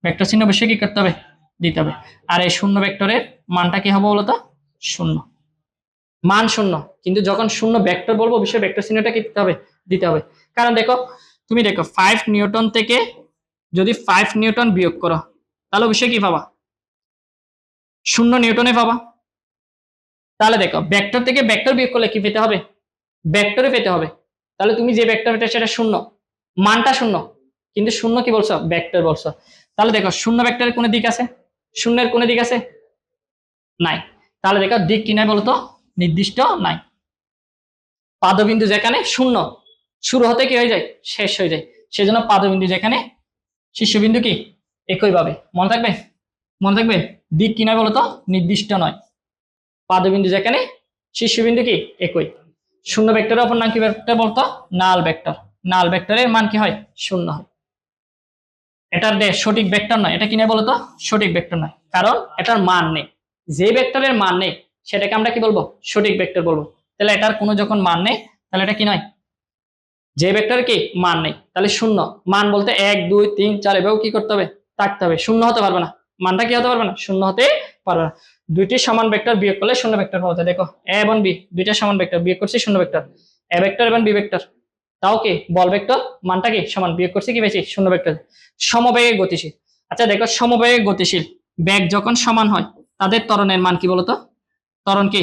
ভেক্টর চিহ্ন অবশ্যই কি করতে হবে, দিতে হবে। আর এই শূন্য ভেক্টরের মানটা কি হবে বলতো, শূন্য, মান শূন্য। কিন্তু যখন শূন্য ভেক্টর বলবো অবশ্যই ভেক্টর চিহ্নটা কি দিতে হবে, দিতে হবে। কারণ দেখো, তুমি দেখো 5 নিউটন থেকে যদি 5 নিউটন বিয়োগ করো তাহলে অবশ্যই কি পাবা, শূন্য নিউটনে পাবা। তাহলে দেখো ভেক্টর থেকে ভেক্টর বিয়োগ করলে কি পেতে হবে, ভেক্টরে পেতে হবে। তাহলে তুমি যে ভেক্টর পেতে সেটা শূন্য, মানটা শূন্য, কিন্তু শূন্য কি বলছো, ভেক্টর বলছো। তাহলে দেখো শূন্য ভেক্টরের কোন দিক আছে, শূন্যের কোন দিক আছে, নাই। তাহলে দেখো দিক কি নাই বলতো, নির্দিষ্ট নাই। পাদবিন্দু যেখানে শূন্য, শুরু হতে কি হয়ে যায়, শেষ হয়ে যায়, সেজন্য পাদবিন্দু যেখানে শীর্ষবিন্দু কি একইভাবে, মনে থাকবে, মনে থাকবে। দিক কি নয় বলতো, নির্দিষ্ট নয়। পাদবিন্দু যেখানে শীর্ষবিন্দু কি একই। শূন্য ভেক্টরের অপর নাম কি ভেক্টর বলতো, নাল ভেক্টর। নাল ভেক্টরের মান কি হয়, শূন্য হয়। এটার সঠিক ভেক্টর নয়, এটা কি নয় বলতো, সঠিক ভেক্টর নয়, কারণ এটার মান নেই। যে ভেক্টরের মান নেই সেটাকে আমরা কি বলবো, সঠিক ভেক্টর বলবো। তাহলে এটার কোনো যখন মান নেই তাহলে এটা কি নয়, যে ভেক্টরের কি মান নেই, তাহলে শূন্য। মান বলতে 1 2 3 4 এভাবে কি করতে হবে, থাকতে হবে, শূন্য হতে পারবে না। মানটা কি হতে পারবে না, শূন্য হতে পারবে না। দুইটি সমান ভেক্টর বিয়োগ করলে শূন্য ভেক্টর পাওয়া যায়। দেখো এ এবং বি দুইটা সমান ভেক্টর বিয়োগ করছি শূন্য ভেক্টর, এ ভেক্টর এবং বি ভেক্টর, তাও কি বল ভেক্টর, মানটা কি সমান, বিয়োগ করছি কি বেশি, শূন্য ভেক্টর। সমবেগে গতিশীল, আচ্ছা দেখো সমবেগে গতিশীল বেগ যখন সমান হয় তাদের ত্বরণের মান কি বলতো, ত্বরণ কি,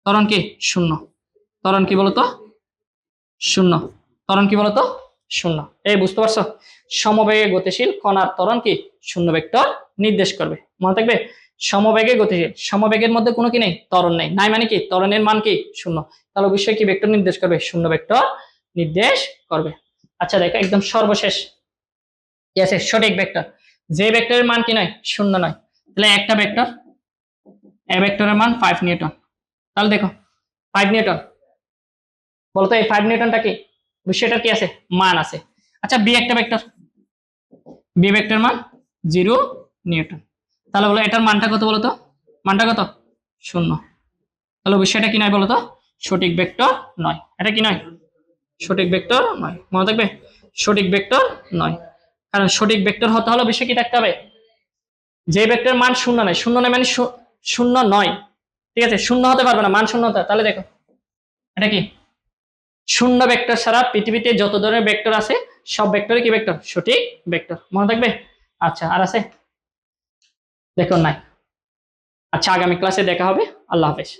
ত্বরণ কি শূন্য, ত্বরণ কি বলতো শূন্য, ত্বরণ কি বলতো শূন্য। এই বুঝতে পারছো, সমবেগে গতিশীল কণার ত্বরণ কি শূন্য ভেক্টর নির্দেশ করবে, মনে থাকবে। সমবেগে গতিশীল, সমবেগের মধ্যে কোনো কি নেই, ত্বরণ নেই, নাই মানে কি ত্বরণের মান কি শূন্য, তাহলে অবশ্যই কি ভেক্টর নির্দেশ করবে, শূন্য ভেক্টর নির্দেশ করবে। আচ্ছা দেখো একদম সর্বশেষ কি আছে, সঠিক ভেক্টর। যে ভেক্টরের মান কি নয়, শূন্য নয়। তাহলে একটা ভেক্টর এ ভেক্টরের মান 5 নিউটন, তাহলে দেখো 5 নিউটন বলতো, এই 5 নিউটনটা কি বিষয়টার কি আছে, মান আছে। আচ্ছা বি একটা ভেক্টর, বি ভেক্টর মান 0 নিউটন, তাহলে বলো এটার মানটা কত বলতো, মানটা কত শূন্য। তাহলে বিষয়টা কি নয় বলতো, সঠিক ভেক্টর নয়। এটা কি নয়, সঠিক ভেক্টর নয়, মনে থাকবে, সঠিক ভেক্টর নয়। কারণ সঠিক ভেক্টর হতে হলে বিষয় কি থাকতে হবে, যে ভেক্টরের মান শূন্য নয়, শূন্য নয় মানে শূন্য নয়, ঠিক আছে, শূন্য হতে পারবে না, মান শূন্য হতে। তাহলে দেখো এটা কি শূন্য ভেক্টর ছাড়া পৃথিবীতে যত ধরনের ভেক্টর আছে সব ভেক্টরে কি ভেক্টর, সঠিক ভেক্টর, মনে থাকবে। আচ্ছা আর আছে, দেখো নাই। আচ্ছা আগামী ক্লাসে দেখা হবে, আল্লাহ হাফেজ।